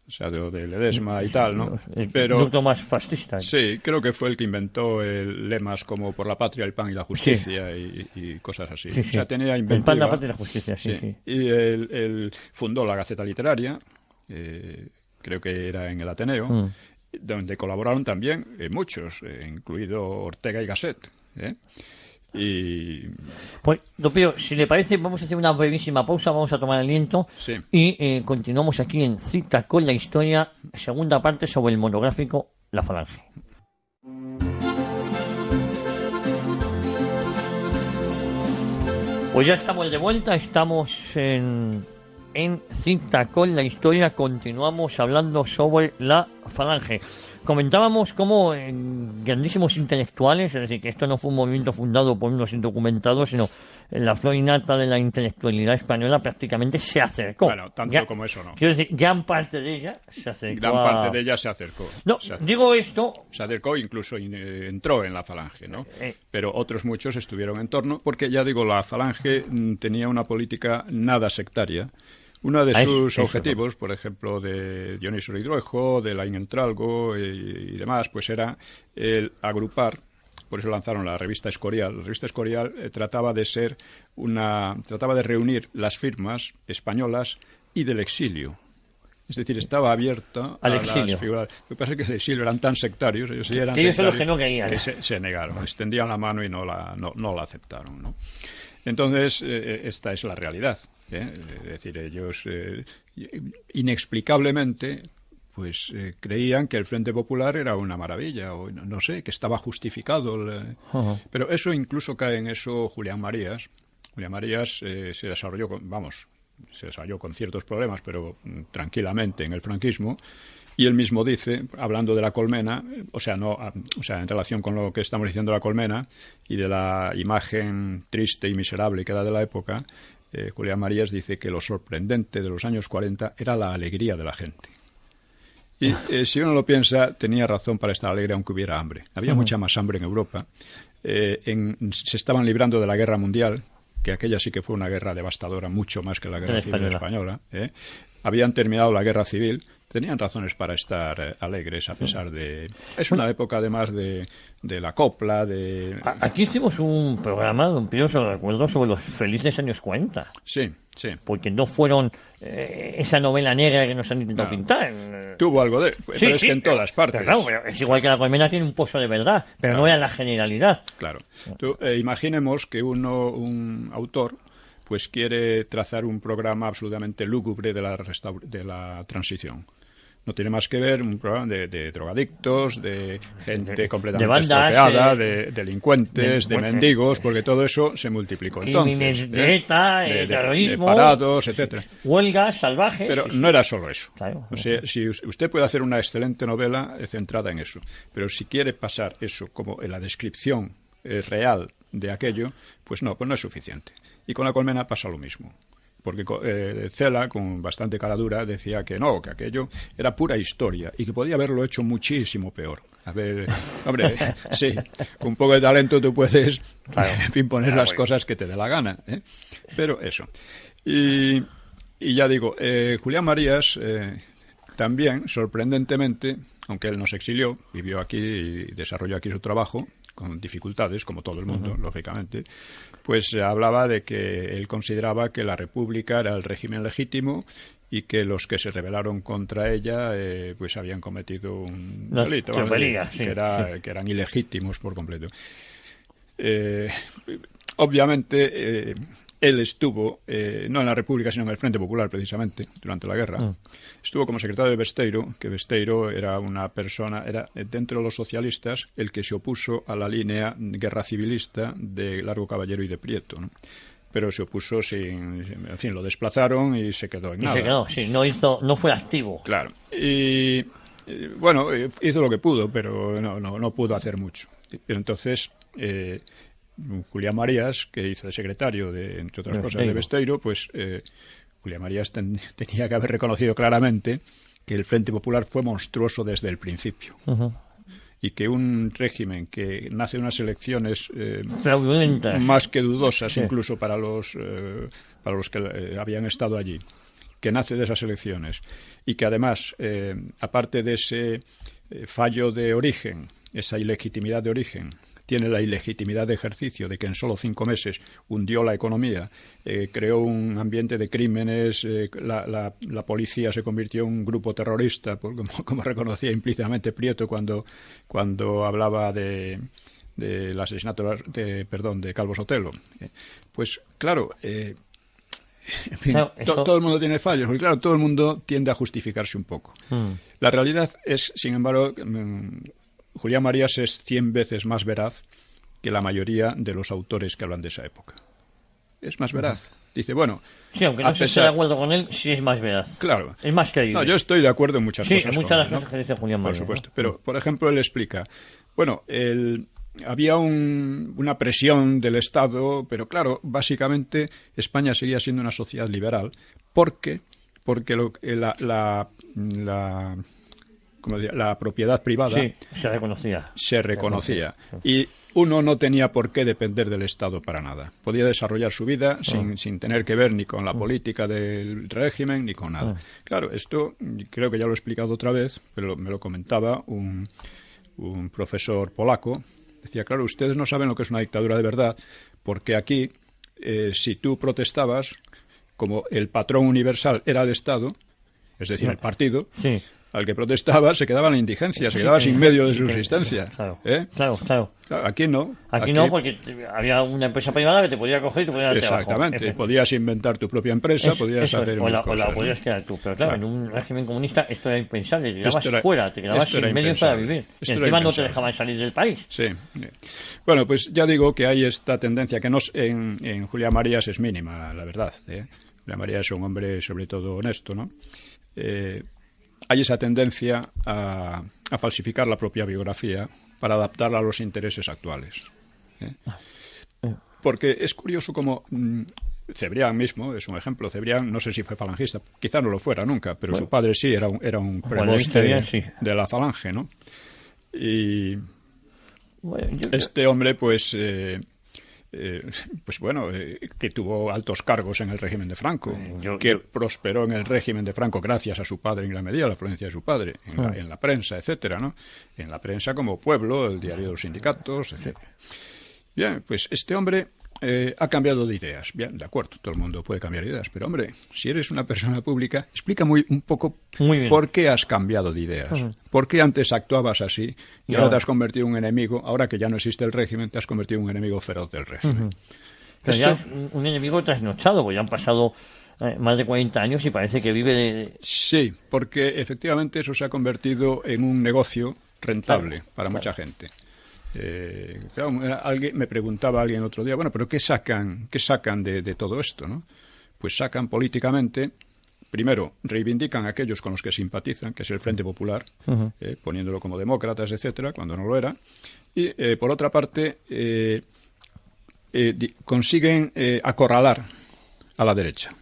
o sea, de Ledesma y tal, ¿no? Pero el más fascista. Sí, creo que fue el que inventó lemas como por la patria, el pan y la justicia y cosas así. Sí. O sea, tenía inventiva. El pan, la patria y la justicia, sí. Y él fundó la Gaceta Literaria, creo que era en el Ateneo, donde colaboraron también muchos, incluido Ortega y Gasset. Pues, don Pío, si le parece, vamos a hacer una brevísima pausa, vamos a tomar aliento y continuamos aquí en Cita con la Historia, segunda parte sobre el monográfico La Falange. Pues ya estamos de vuelta, estamos en Cita con la Historia, continuamos hablando sobre la Falange. Comentábamos cómo grandísimos intelectuales, es decir, que esto no fue un movimiento fundado por unos indocumentados, sino la flor innata de la intelectualidad española prácticamente se acercó. Bueno, tanto como eso no. Quiero decir, gran parte de ella se acercó. Gran parte de ella se acercó. No, digo esto... Se acercó, incluso entró en la Falange, ¿no? Pero otros muchos estuvieron en torno, porque ya digo, la Falange tenía una política nada sectaria. Uno de sus objetivos, por ejemplo, de Dionisio Ridruejo, de Laín Entralgo y demás, pues era el agrupar, por eso lanzaron la revista Escorial. La revista Escorial trataba de reunir las firmas españolas y del exilio. Es decir, estaba abierta a las figuras. Lo que pasa es que del exilio eran tan sectarios, ellos son los que no querían. Que se negaron, extendían la mano y no la aceptaron, ¿no? Entonces, esta es la realidad. Es decir, ellos inexplicablemente creían que el Frente Popular era una maravilla, o no sé, que estaba justificado. Pero eso incluso cae en eso Julián Marías. Julián Marías se desarrolló con ciertos problemas, pero tranquilamente en el franquismo. Y él mismo dice, hablando de La Colmena, en relación con lo que estamos diciendo de La Colmena y de la imagen triste y miserable que da de la época, Julián Marías dice que lo sorprendente de los años 40 era la alegría de la gente. Y si uno lo piensa, tenía razón para estar alegre aunque hubiera hambre. Había mucha más hambre en Europa. Se estaban librando de la guerra mundial, que aquella sí que fue una guerra devastadora, mucho más que la guerra civil española. Habían terminado la guerra civil. Tenían razones para estar alegres a pesar de... Es una época además de la copla, de... Aquí hicimos un programa, don Pío, se lo recuerdo, sobre los felices años 40. Sí. Porque no fueron esa novela negra que nos han intentado pintar. Tuvo algo de... Pero es que en todas partes. Pero claro, es igual que La Colmena tiene un pozo de verdad, pero no era la generalidad. Claro. Imaginemos que un autor pues quiere trazar un programa absolutamente lúgubre de la transición. No tiene más que ver un programa de drogadictos, de gente completamente estropeada, de delincuentes, de mendigos, porque todo eso se multiplicó entonces. De ETA, de terrorismo, de parados, etcétera. Huelgas salvajes. Pero no era solo eso. Claro. O sea, si usted puede hacer una excelente novela centrada en eso, pero si quiere pasar eso como en la descripción real de aquello, pues no es suficiente. Y con La Colmena pasa lo mismo. porque Cela, con bastante caradura, decía que no, que aquello era pura historia y que podía haberlo hecho muchísimo peor. A ver, hombre, sí, con un poco de talento tú puedes, claro, en fin, poner las cosas que te dé la gana, ¿eh? Pero eso. Y ya digo, Julián Marías también, sorprendentemente, aunque él no se exilió, vivió aquí y desarrolló aquí su trabajo, con dificultades, como todo el mundo, lógicamente, pues hablaba de que él consideraba que la República era el régimen legítimo y que los que se rebelaron contra ella pues habían cometido un delito, que eran ilegítimos por completo. Obviamente él estuvo no en la República sino en el Frente Popular precisamente durante la guerra. Estuvo como secretario de Besteiro, que Besteiro era una persona, era dentro de los socialistas el que se opuso a la línea guerra civilista de Largo Caballero y de Prieto, ¿no? Pero se opuso en fin, lo desplazaron y se quedó en nada. Se quedó, sí, no fue activo. Claro. Y bueno, hizo lo que pudo, pero no pudo hacer mucho. Pero entonces Julián Marías, que hizo de secretario de, entre otras cosas, de Besteiro, pues Julián Marías tenía que haber reconocido claramente que el Frente Popular fue monstruoso desde el principio. Y que un régimen que nace de unas elecciones más que dudosas, incluso para los que habían estado allí, que nace de esas elecciones y que además, aparte de ese fallo de origen, esa ilegitimidad de origen, tiene la ilegitimidad de ejercicio de que en solo 5 meses hundió la economía, creó un ambiente de crímenes, la policía se convirtió en un grupo terrorista, como reconocía implícitamente Prieto cuando hablaba del asesinato de Calvo Sotelo. Pues claro, en fin, claro, todo el mundo tiene fallos, porque claro, todo el mundo tiende a justificarse un poco. La realidad es, sin embargo, Julián Marías es 100 veces más veraz que la mayoría de los autores que hablan de esa época. Es más veraz. Dice, bueno... Sí, aunque no se esté de acuerdo con él, sí es más veraz. Claro. Es más creíble. No, yo estoy de acuerdo en muchas cosas. Sí, en muchas de las cosas que dice Julián Marías. Por supuesto. Pero, por ejemplo, él explica... Bueno, había una presión del Estado, pero claro, básicamente España seguía siendo una sociedad liberal porque la propiedad privada se reconocía. Y uno no tenía por qué depender del Estado para nada. Podía desarrollar su vida sin tener que ver ni con la política del régimen ni con nada. Claro, esto creo que ya lo he explicado otra vez, pero me lo comentaba un profesor polaco. Decía, claro, ustedes no saben lo que es una dictadura de verdad, porque aquí, si tú protestabas, como el patrón universal era el Estado, es decir, el partido... Sí. Al que protestaba se quedaba en la indigencia, se quedaba sin medio de subsistencia. Claro, ¿eh? Claro. Aquí no. Aquí no, porque había una empresa privada que te podía coger y te podía dar exactamente. Podías inventar tu propia empresa, podías hacer o la podías crear tú. Pero claro, en un régimen comunista esto era impensable. Te quedabas fuera, te quedabas sin medios para vivir. Y encima no te dejaban salir del país. Sí. Bueno, pues ya digo que hay esta tendencia que en Julián Marías es mínima, la verdad. Julián Marías es un hombre sobre todo honesto, ¿no? Hay esa tendencia a falsificar la propia biografía para adaptarla a los intereses actuales. Porque es curioso como Cebrián mismo es un ejemplo. Cebrián, no sé si fue falangista, quizá no lo fuera nunca, pero su padre sí era un preboste de la falange, ¿no? Y este hombre, pues que tuvo altos cargos en el régimen de Franco, que prosperó en el régimen de Franco gracias a su padre en gran medida, a la influencia de su padre, en la prensa, etcétera, ¿no? En la prensa como Pueblo, el diario de los sindicatos, etcétera. Bien, pues este hombre ha cambiado de ideas. Bien, de acuerdo, todo el mundo puede cambiar de ideas, pero hombre, si eres una persona pública, explica un poco por qué has cambiado de ideas. ¿Por qué antes actuabas así y ahora te has convertido en un enemigo? Ahora que ya no existe el régimen, te has convertido en un enemigo feroz del régimen. Pero ya un enemigo trasnochado, porque ya han pasado más de 40 años y parece que vive de... Sí, porque efectivamente eso se ha convertido en un negocio rentable para mucha gente. Claro, me preguntaba alguien el otro día, bueno, pero ¿qué sacan de todo esto, ¿no? Pues sacan políticamente, primero, reivindican a aquellos con los que simpatizan, que es el Frente Popular, poniéndolo como demócratas, etcétera, cuando no lo era, y por otra parte consiguen acorralar a la derecha.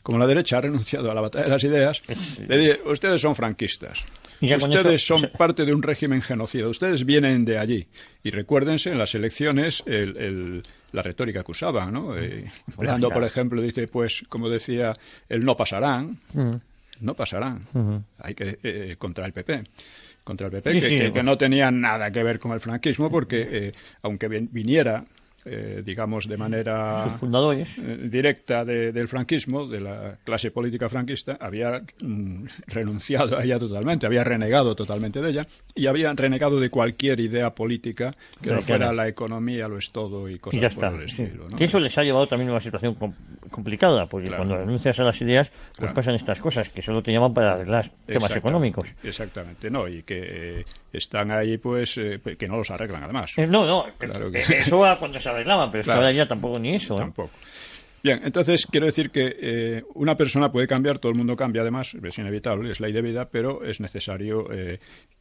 Como la derecha ha renunciado a la batalla de las ideas, le dije, ustedes son franquistas. Ustedes son parte de un régimen genocida. Ustedes vienen de allí. Y recuérdense en las elecciones la retórica que usaban, ¿no? Fernando, por ejemplo, dice, pues, como decía, el no pasarán. No pasarán. Hay que contra el PP. Contra el PP, que no tenía nada que ver con el franquismo, porque aunque viniera... digamos, de manera sus fundadores directa del franquismo, de la clase política franquista, había renunciado a ella totalmente, había renegado totalmente de ella y había renegado de cualquier idea política que no fuera la economía, lo es todo y cosas por el estilo, ¿no? Que eso les ha llevado también a una situación complicada, porque cuando renuncias a las ideas, pues pasan estas cosas, que solo te llaman para arreglar temas económicos. Exactamente, no, y que están ahí, pues, que no los arreglan, además. Claro que... eso va cuando se arreglaban, pero es que ahora ya tampoco ni eso. Tampoco. Bien, entonces quiero decir que una persona puede cambiar, todo el mundo cambia además, es inevitable, es ley de vida, pero es necesario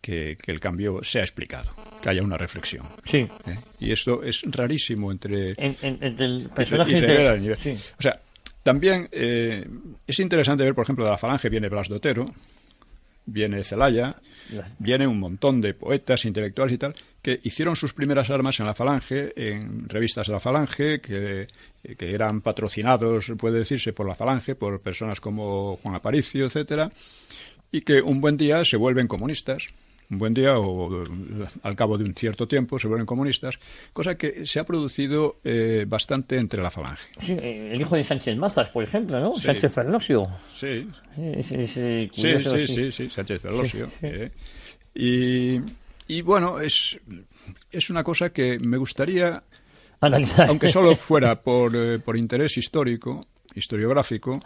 que el cambio sea explicado, que haya una reflexión. Sí. Y esto es rarísimo entre el personaje Sí. O sea, también es interesante ver, por ejemplo, de la Falange viene Blas de Otero, viene Zelaya, viene un montón de poetas, intelectuales y tal, que hicieron sus primeras armas en la Falange, en revistas de la Falange, que eran patrocinados, puede decirse, por la Falange, por personas como Juan Aparicio, etcétera, y que un buen día se vuelven comunistas. Un buen día o al cabo de un cierto tiempo se vuelven comunistas, cosa que se ha producido bastante entre la Falange. Sí, el hijo de Sánchez Mazas, por ejemplo, ¿no? Sí. Sánchez Ferlosio. Sí. Sí, Sánchez Ferlosio. Y bueno, es una cosa que me gustaría analizar, aunque solo fuera por interés historiográfico,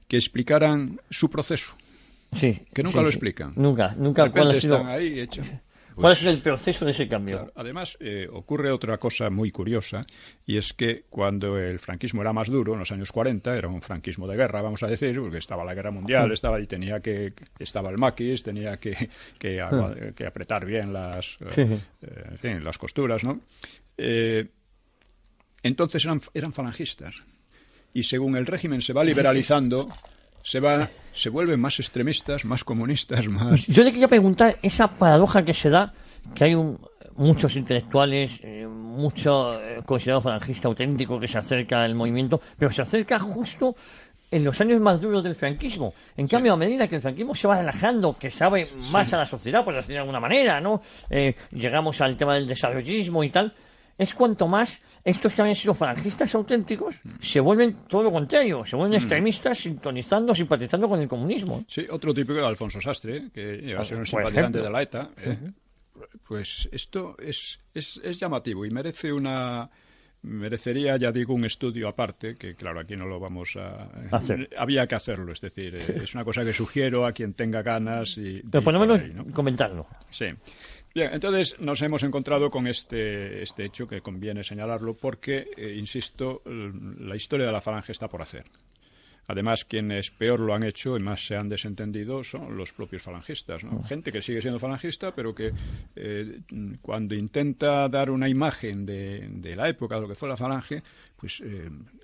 que explicaran su proceso. Sí, que nunca lo explican. Nunca. ¿Cuál ha sido, están ahí hechos. ¿Cuál ha sido el proceso de ese cambio? Claro. Además, ocurre otra cosa muy curiosa, y es que cuando el franquismo era más duro, en los años 40, era un franquismo de guerra, vamos a decir, porque estaba la guerra mundial, estaba el maquis, tenía que apretar bien las costuras, ¿no? Entonces eran falangistas. Y según el régimen se va liberalizando... se vuelven más extremistas, más comunistas, más... Yo le quería preguntar esa paradoja que se da, que hay muchos intelectuales, mucho considerado falangista auténtico que se acerca al movimiento, pero se acerca justo en los años más duros del franquismo. En cambio, a medida que el franquismo se va relajando, que sabe más a la sociedad, por decirlo de alguna manera, ¿no? Llegamos al tema del desarrollismo y tal... Es cuanto más estos que habían sido falangistas auténticos se vuelven todo lo contrario, se vuelven extremistas sintonizando, simpatizando con el comunismo. Sí, otro típico de Alfonso Sastre, que llega a ser un simpatizante de la ETA. Pues esto es llamativo y merecería, ya digo, un estudio aparte, que claro, aquí no lo vamos a hacer. Había que hacerlo, es decir, es una cosa que sugiero a quien tenga ganas. Pero por lo menos comentarlo. Sí. Bien, entonces nos hemos encontrado con este hecho que conviene señalarlo porque, insisto, la historia de la Falange está por hacer. Además, quienes peor lo han hecho y más se han desentendido son los propios falangistas, ¿no? Gente que sigue siendo falangista, pero que cuando intenta dar una imagen de la época de lo que fue la Falange, pues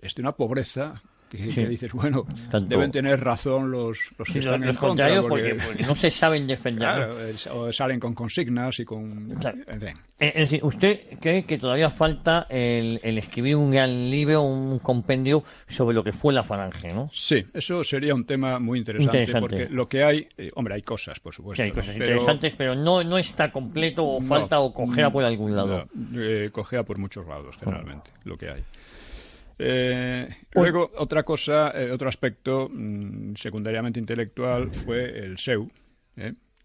es de una pobreza... que dices, bueno, deben tener razón los que están en contra. Porque no se saben defender. Claro, o salen con consignas y con... Claro. En fin. Es decir, ¿usted cree que todavía falta el escribir un gran libro, un compendio sobre lo que fue la Falange, ¿no? Sí, eso sería un tema muy interesante. Porque lo que hay... hombre, hay cosas, por supuesto. Sí, hay cosas interesantes, pero no está completo o falta o cojea por algún lado. Cojea por muchos lados, generalmente, lo que hay. Luego, otra cosa, otro aspecto secundariamente intelectual fue el SEU.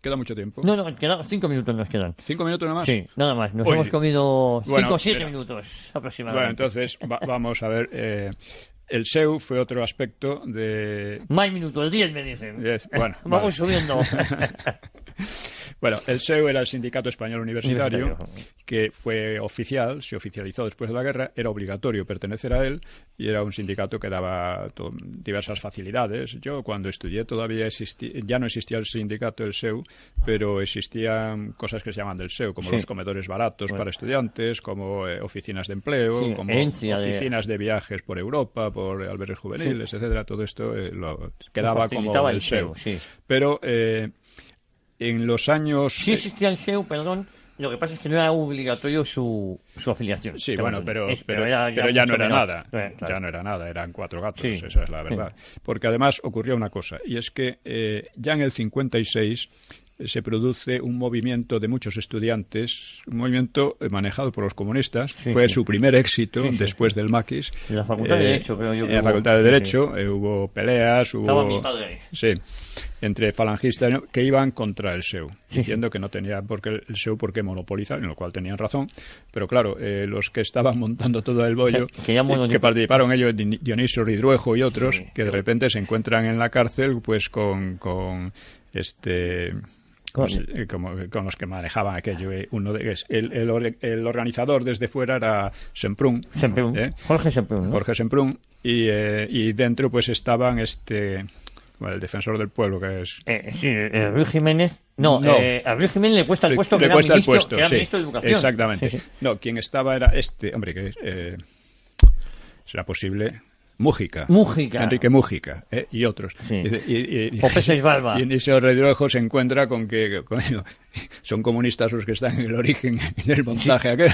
¿Queda mucho tiempo? No, 5 minutos nos quedan. ¿5 minutos nada más? Sí, nada más. Nos hemos comido 5 o 7 minutos aproximadamente. Bueno, entonces vamos a ver. El SEU fue otro aspecto de... Más minutos, 10 me dicen. Bueno, vamos subiendo. Bueno, el SEU era el Sindicato Español Universitario, que fue oficial, se oficializó después de la guerra, era obligatorio pertenecer a él y era un sindicato que daba diversas facilidades. Yo cuando estudié todavía ya no existía el sindicato del SEU, pero existían cosas que se llaman del SEU, como los comedores baratos para estudiantes, como oficinas de empleo, como oficinas de viajes por Europa, por albergues juveniles, etcétera. Todo esto lo quedaba como el SEU. Pero en los años... Sí existía el SEU, perdón. Lo que pasa es que no era obligatorio su afiliación. Sí, bueno, pero ya no era nada. Claro. Ya no era nada, eran 4 gatos, esa es la verdad. Porque además ocurrió una cosa, y es que ya en el 56 se produce un movimiento de muchos estudiantes, un movimiento manejado por los comunistas. Fue su primer éxito después del maquis. En la Facultad de Derecho, creo yo. En la Facultad de Derecho hubo peleas, Estaba mi padre. Sí, entre falangistas que iban contra el SEU, diciendo que no tenía el SEU por qué monopolizar, en lo cual tenían razón. Pero claro, los que estaban montando todo el bollo, que participaron ellos, Dionisio Ridruejo y otros, que de repente se encuentran en la cárcel pues con los que manejaban aquello. El organizador desde fuera era Semprún. Jorge Semprún, ¿no? Jorge Semprún. Y dentro pues estaban el defensor del pueblo, que es... Ruiz Jiménez. A Ruiz Jiménez le cuesta el puesto, que era ministro de Educación. Exactamente. No, quien estaba era hombre, que será posible... Mújica. Enrique Mújica, y otros. José Seis Barba. Y en ese Redrojo se encuentra con que son comunistas los que están en el origen del montaje aquel.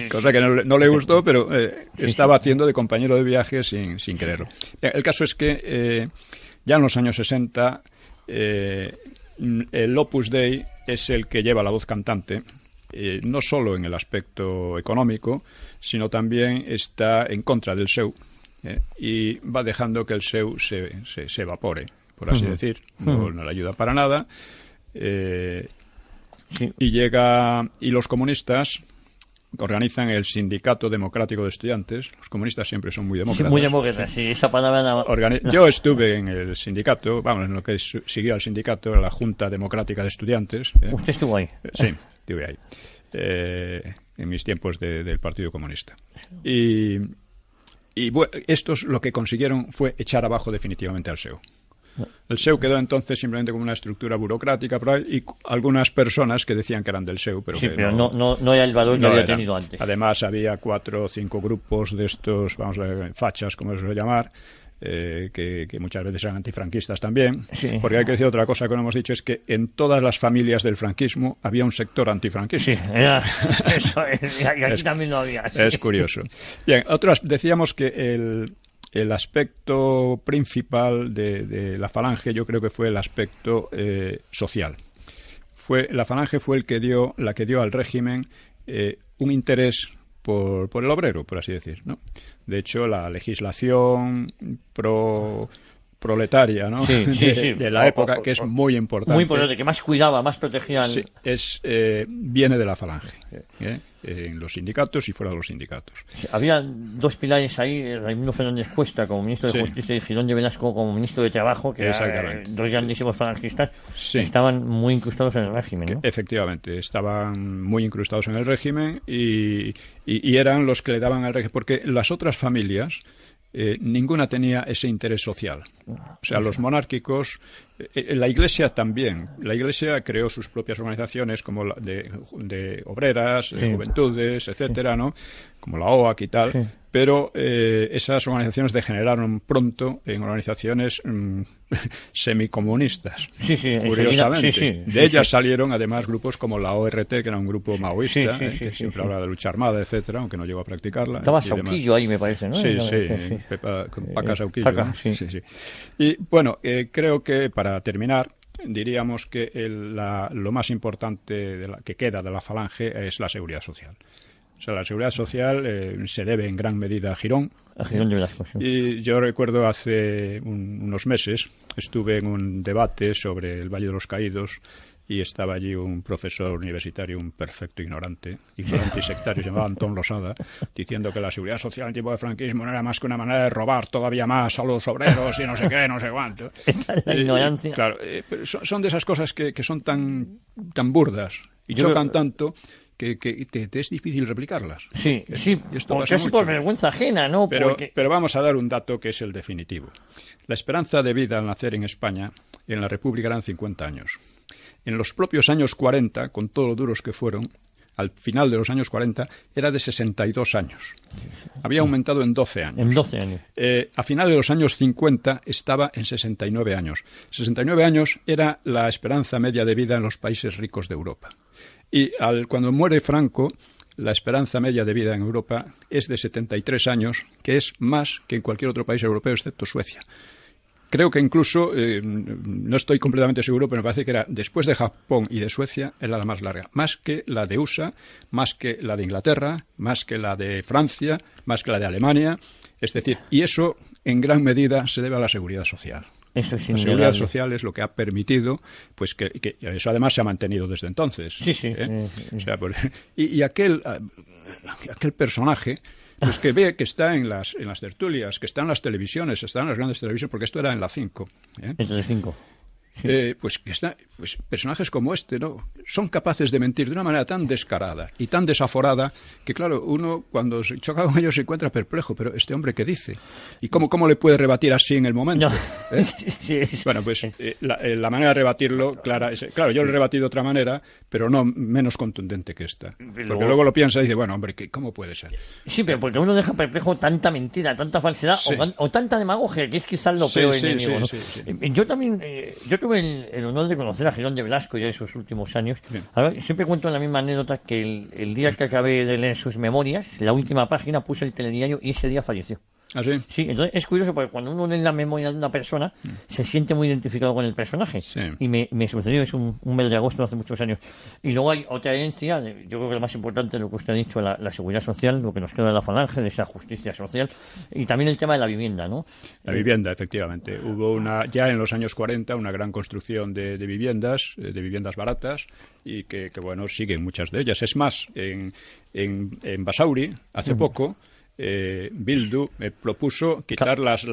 Cosa que no le gustó, pero estaba haciendo de compañero de viaje sin quererlo. El caso es que ya en los años 60 el Opus Dei es el que lleva la voz cantante. No solo en el aspecto económico, sino también está en contra del SEU. Y va dejando que el SEU se evapore, por así decir. No le ayuda para nada. Y los comunistas organizan el Sindicato Democrático de Estudiantes. Los comunistas siempre son muy demócratas. Muy demócratas, sí, esa palabra... Yo estuve en el sindicato, en lo que siguió al sindicato, la Junta Democrática de Estudiantes. ¿Usted estuvo ahí? Sí, estuve ahí. En mis tiempos del Partido Comunista. Y bueno, estos lo que consiguieron fue echar abajo definitivamente al SEU. El SEU quedó entonces simplemente como una estructura burocrática y algunas personas que decían que eran del SEU, pero no era el valor que había tenido antes. Además había 4 o 5 grupos de estos, fachas, como se suele llamar, que muchas veces eran antifranquistas también, porque hay que decir otra cosa que no hemos dicho, es que en todas las familias del franquismo había un sector antifranquista. Y aquí también lo había. Es curioso. Bien, decíamos que el aspecto principal de la Falange yo creo que fue el aspecto social. La Falange fue la que dio al régimen un interés por el obrero, por así decir, ¿no? De hecho, la legislación proletaria, ¿no? De la época, que es muy importante. Muy importante, que más cuidaba, más protegía. Viene de la Falange, en los sindicatos y fuera de los sindicatos. Había 2 pilares ahí, Raimundo Fernández Cuesta como ministro de Justicia y Girón de Velasco como ministro de Trabajo, que eran 2 grandísimos falangistas, estaban muy incrustados en el régimen, ¿no? Efectivamente, estaban muy incrustados en el régimen y eran los que le daban al régimen, porque las otras familias ninguna tenía ese interés social. O sea, los monárquicos, la Iglesia también. La Iglesia creó sus propias organizaciones como de obreras, de juventudes, etcétera, ¿no? Como la OAC y tal. Pero esas organizaciones degeneraron pronto en organizaciones semicomunistas, curiosamente. De ellas salieron además grupos como la ORT, que era un grupo maoísta, que siempre hablaba de lucha armada, etcétera, aunque no llegó a practicarla. Estaba Sauquillo ahí, me parece, ¿no? Paca Sauquillo. Y bueno, creo que para terminar, diríamos que lo más importante que queda de la Falange es la seguridad social. O sea, la seguridad social se debe en gran medida a Girón. A Girón de Velasco, sí. Y yo recuerdo hace unos meses estuve en un debate sobre el Valle de los Caídos y estaba allí un profesor universitario, un perfecto ignorante y sectario, se llamaba Antón Losada, diciendo que la seguridad social en tiempo de franquismo no era más que una manera de robar todavía más a los obreros y no sé qué, no sé cuánto. La ignorancia. Claro, son de esas cosas que son tan burdas y chocan tanto que te es difícil replicarlas. Sí, sí, porque es por vergüenza ajena, ¿no? Pero vamos a dar un dato que es el definitivo. La esperanza de vida al nacer en España, en la República, eran 50 años. En los propios años 40, con todo lo duros que fueron, al final de los años 40, era de 62 años. Había aumentado en 12 años. En 12 años. A final de los años 50 estaba en 69 años. 69 años era la esperanza media de vida en los países ricos de Europa. Y cuando muere Franco, la esperanza media de vida en Europa es de 73 años, que es más que en cualquier otro país europeo, excepto Suecia. Creo que incluso, no estoy completamente seguro, pero me parece que era, después de Japón y de Suecia, era la más larga. Más que la de USA, más que la de Inglaterra, más que la de Francia, más que la de Alemania. Es decir, y eso en gran medida se debe a la seguridad social. Eso es la seguridad social es lo que ha permitido, pues que eso además se ha mantenido desde entonces. Sí, sí. O sea, y aquel personaje, pues que ve que está en las tertulias, que está en las televisiones, está en las grandes televisiones, porque esto era en la 5. En la 5. Pues personajes como este, ¿no? Son capaces de mentir de una manera tan descarada y tan desaforada que, claro, uno cuando se choca con ellos se encuentra perplejo. Pero ¿este hombre qué dice? ¿Y cómo le puede rebatir así en el momento? No. Sí. Bueno, pues la manera de rebatirlo, claro, yo lo he rebatido de otra manera, pero no menos contundente que esta. Porque luego lo piensa y dice, bueno, hombre, ¿cómo puede ser? Sí, pero porque uno deja perplejo tanta mentira, tanta falsedad o tanta demagogia, que es quizás lo peor enemigo, ¿no? Yo también... yo tuve el honor de conocer a Girón de Blasco ya en sus últimos años. Ahora, siempre cuento la misma anécdota que el día que acabé de leer sus memorias, la última página, puse el telediario y ese día falleció. ¿Ah, sí? Sí, entonces es curioso porque cuando uno lee la memoria de una persona se siente muy identificado con el personaje. Sí. Y me sucedió, es un mes de agosto hace muchos años. Y luego hay otra herencia, yo creo que lo más importante de lo que usted ha dicho, la seguridad social, lo que nos queda de la falange, de esa justicia social, y también el tema de la vivienda, ¿no? La vivienda, efectivamente. Hubo ya en los años 40 una gran construcción de viviendas baratas y que bueno, siguen muchas de ellas. Es más, en Basauri, hace poco, Bildu me propuso quitar las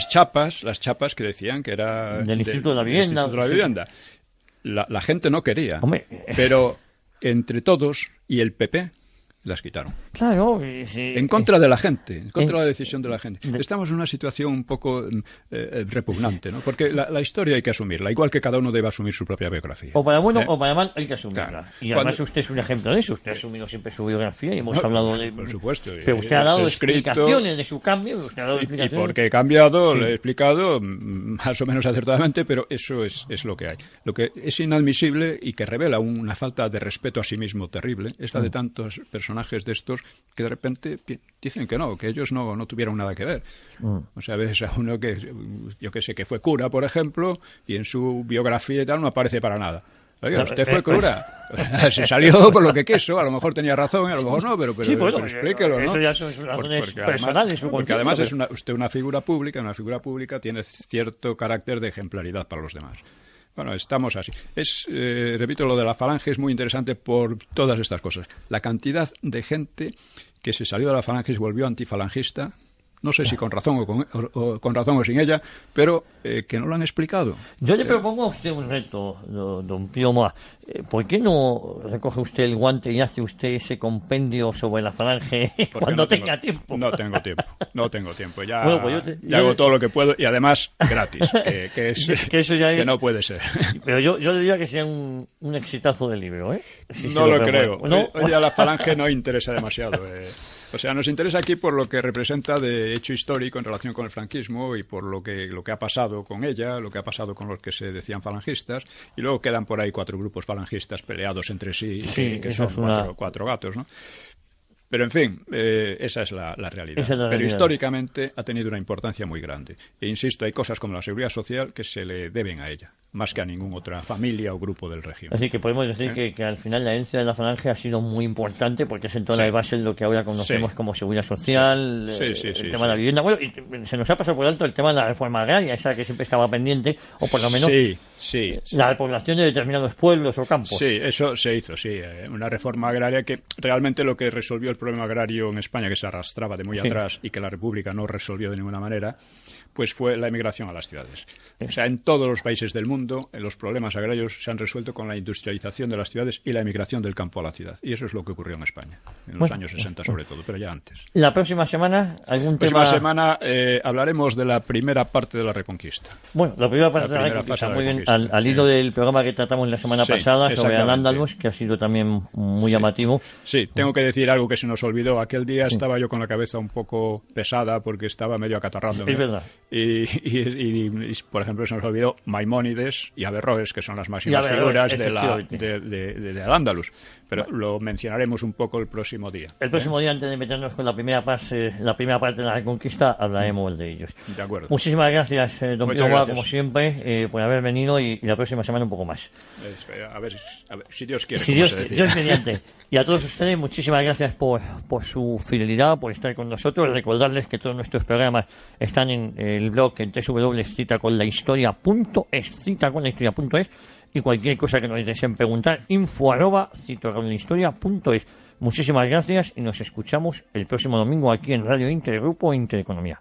chapas que decían que era del Instituto de la Vivienda. La gente no quería. Hombre. Pero entre todos y el PP las quitaron. Claro. En contra de la gente, en contra de la decisión de la gente. Estamos en una situación un poco repugnante, ¿no? Porque la historia hay que asumirla, igual que cada uno debe asumir su propia biografía. O para bueno o para mal hay que asumirla. Claro. Y además usted es un ejemplo de eso. Usted ha asumido siempre su biografía y hemos hablado de... Por supuesto. Pero usted ha dado explicaciones de su cambio. Y porque he cambiado, lo he explicado más o menos acertadamente, pero eso es lo que hay. Lo que es inadmisible y que revela una falta de respeto a sí mismo terrible es la de tantos personajes de estos que de repente dicen que ellos no tuvieron nada que ver. O sea, ves a uno que, yo que sé, que fue cura, por ejemplo, y en su biografía y tal no aparece para nada. Oiga, usted fue cura. Se salió por lo que quiso, a lo mejor tenía razón, a lo mejor no, pero explíquelo, ¿no? Eso ya son razones personales. Porque además es usted una figura pública, una figura pública tiene cierto carácter de ejemplaridad para los demás. Bueno, estamos así. Repito, lo de la falange es muy interesante por todas estas cosas. La cantidad de gente que se salió de la falange y se volvió antifalangista, no sé si con razón o con razón o sin ella, pero que no lo han explicado. Yo le propongo a usted un reto, don Pío Moa. ¿Por qué no recoge usted el guante y hace usted ese compendio sobre la falange cuando tenga tiempo? No tengo tiempo. Ya, bueno, pues ya hago todo lo que puedo y además gratis, que eso ya es, que no puede ser. Pero yo diría que sea un exitazo del libro, ¿eh? Si no lo creo. ¿No? Hoy a la falange no interesa demasiado. O sea, nos interesa aquí por lo que representa de hecho histórico en relación con el franquismo y por lo que ha pasado con ella, lo que ha pasado con los que se decían falangistas, y luego quedan por ahí 4 grupos falangistas peleados entre sí, que son cuatro gatos, ¿no? Pero, en fin, esa es la realidad. Pero históricamente ha tenido una importancia muy grande. E insisto, hay cosas como la seguridad social que se le deben a ella, más que a ninguna otra familia o grupo del régimen. Así que podemos decir que al final la herencia de la Falange ha sido muy importante porque sentó la base de lo que ahora conocemos como seguridad social, el tema de la vivienda. Bueno, y se nos ha pasado por alto el tema de la reforma agraria, esa que siempre estaba pendiente, o por lo menos la repoblación de determinados pueblos o campos. Sí, eso se hizo, una reforma agraria que realmente lo que resolvió el problema agrario en España, que se arrastraba de muy atrás y que la República no resolvió de ninguna manera, pues fue la emigración a las ciudades. O sea, en todos los países del mundo, los problemas agrarios se han resuelto con la industrialización de las ciudades y la emigración del campo a la ciudad. Y eso es lo que ocurrió en España, en los años 60 sobre todo, pero ya antes. ¿La próxima semana algún tema? La próxima semana hablaremos de la primera parte de la Reconquista. Bueno, la primera parte de la Reconquista, muy bien, al hilo del programa que tratamos la semana pasada sobre Al-Ándalus, que ha sido también muy llamativo. Sí, tengo que decir algo que se nos olvidó. Aquel día estaba yo con la cabeza un poco pesada porque estaba medio acatarrándome. Es verdad. Y, por ejemplo, se nos olvidó Maimónides y Averroes, que son las máximas figuras de Al-Ándalus. Pero lo mencionaremos un poco el próximo día. El próximo día, antes de meternos con la primera parte de la Reconquista, hablaremos de ellos. De acuerdo. Muchísimas gracias, don Pío Moa, como siempre, por haber venido y la próxima semana un poco más. A ver si Dios quiere. Si Dios mediante. Y a todos ustedes, muchísimas gracias por su fidelidad, por estar con nosotros. Recordarles que todos nuestros programas están en el blog en www.citaconlahistoria.es, y cualquier cosa que nos deseen preguntar, info@citaconlahistoria.es. Muchísimas gracias y nos escuchamos el próximo domingo aquí en Radio Inter, Grupo Intereconomía.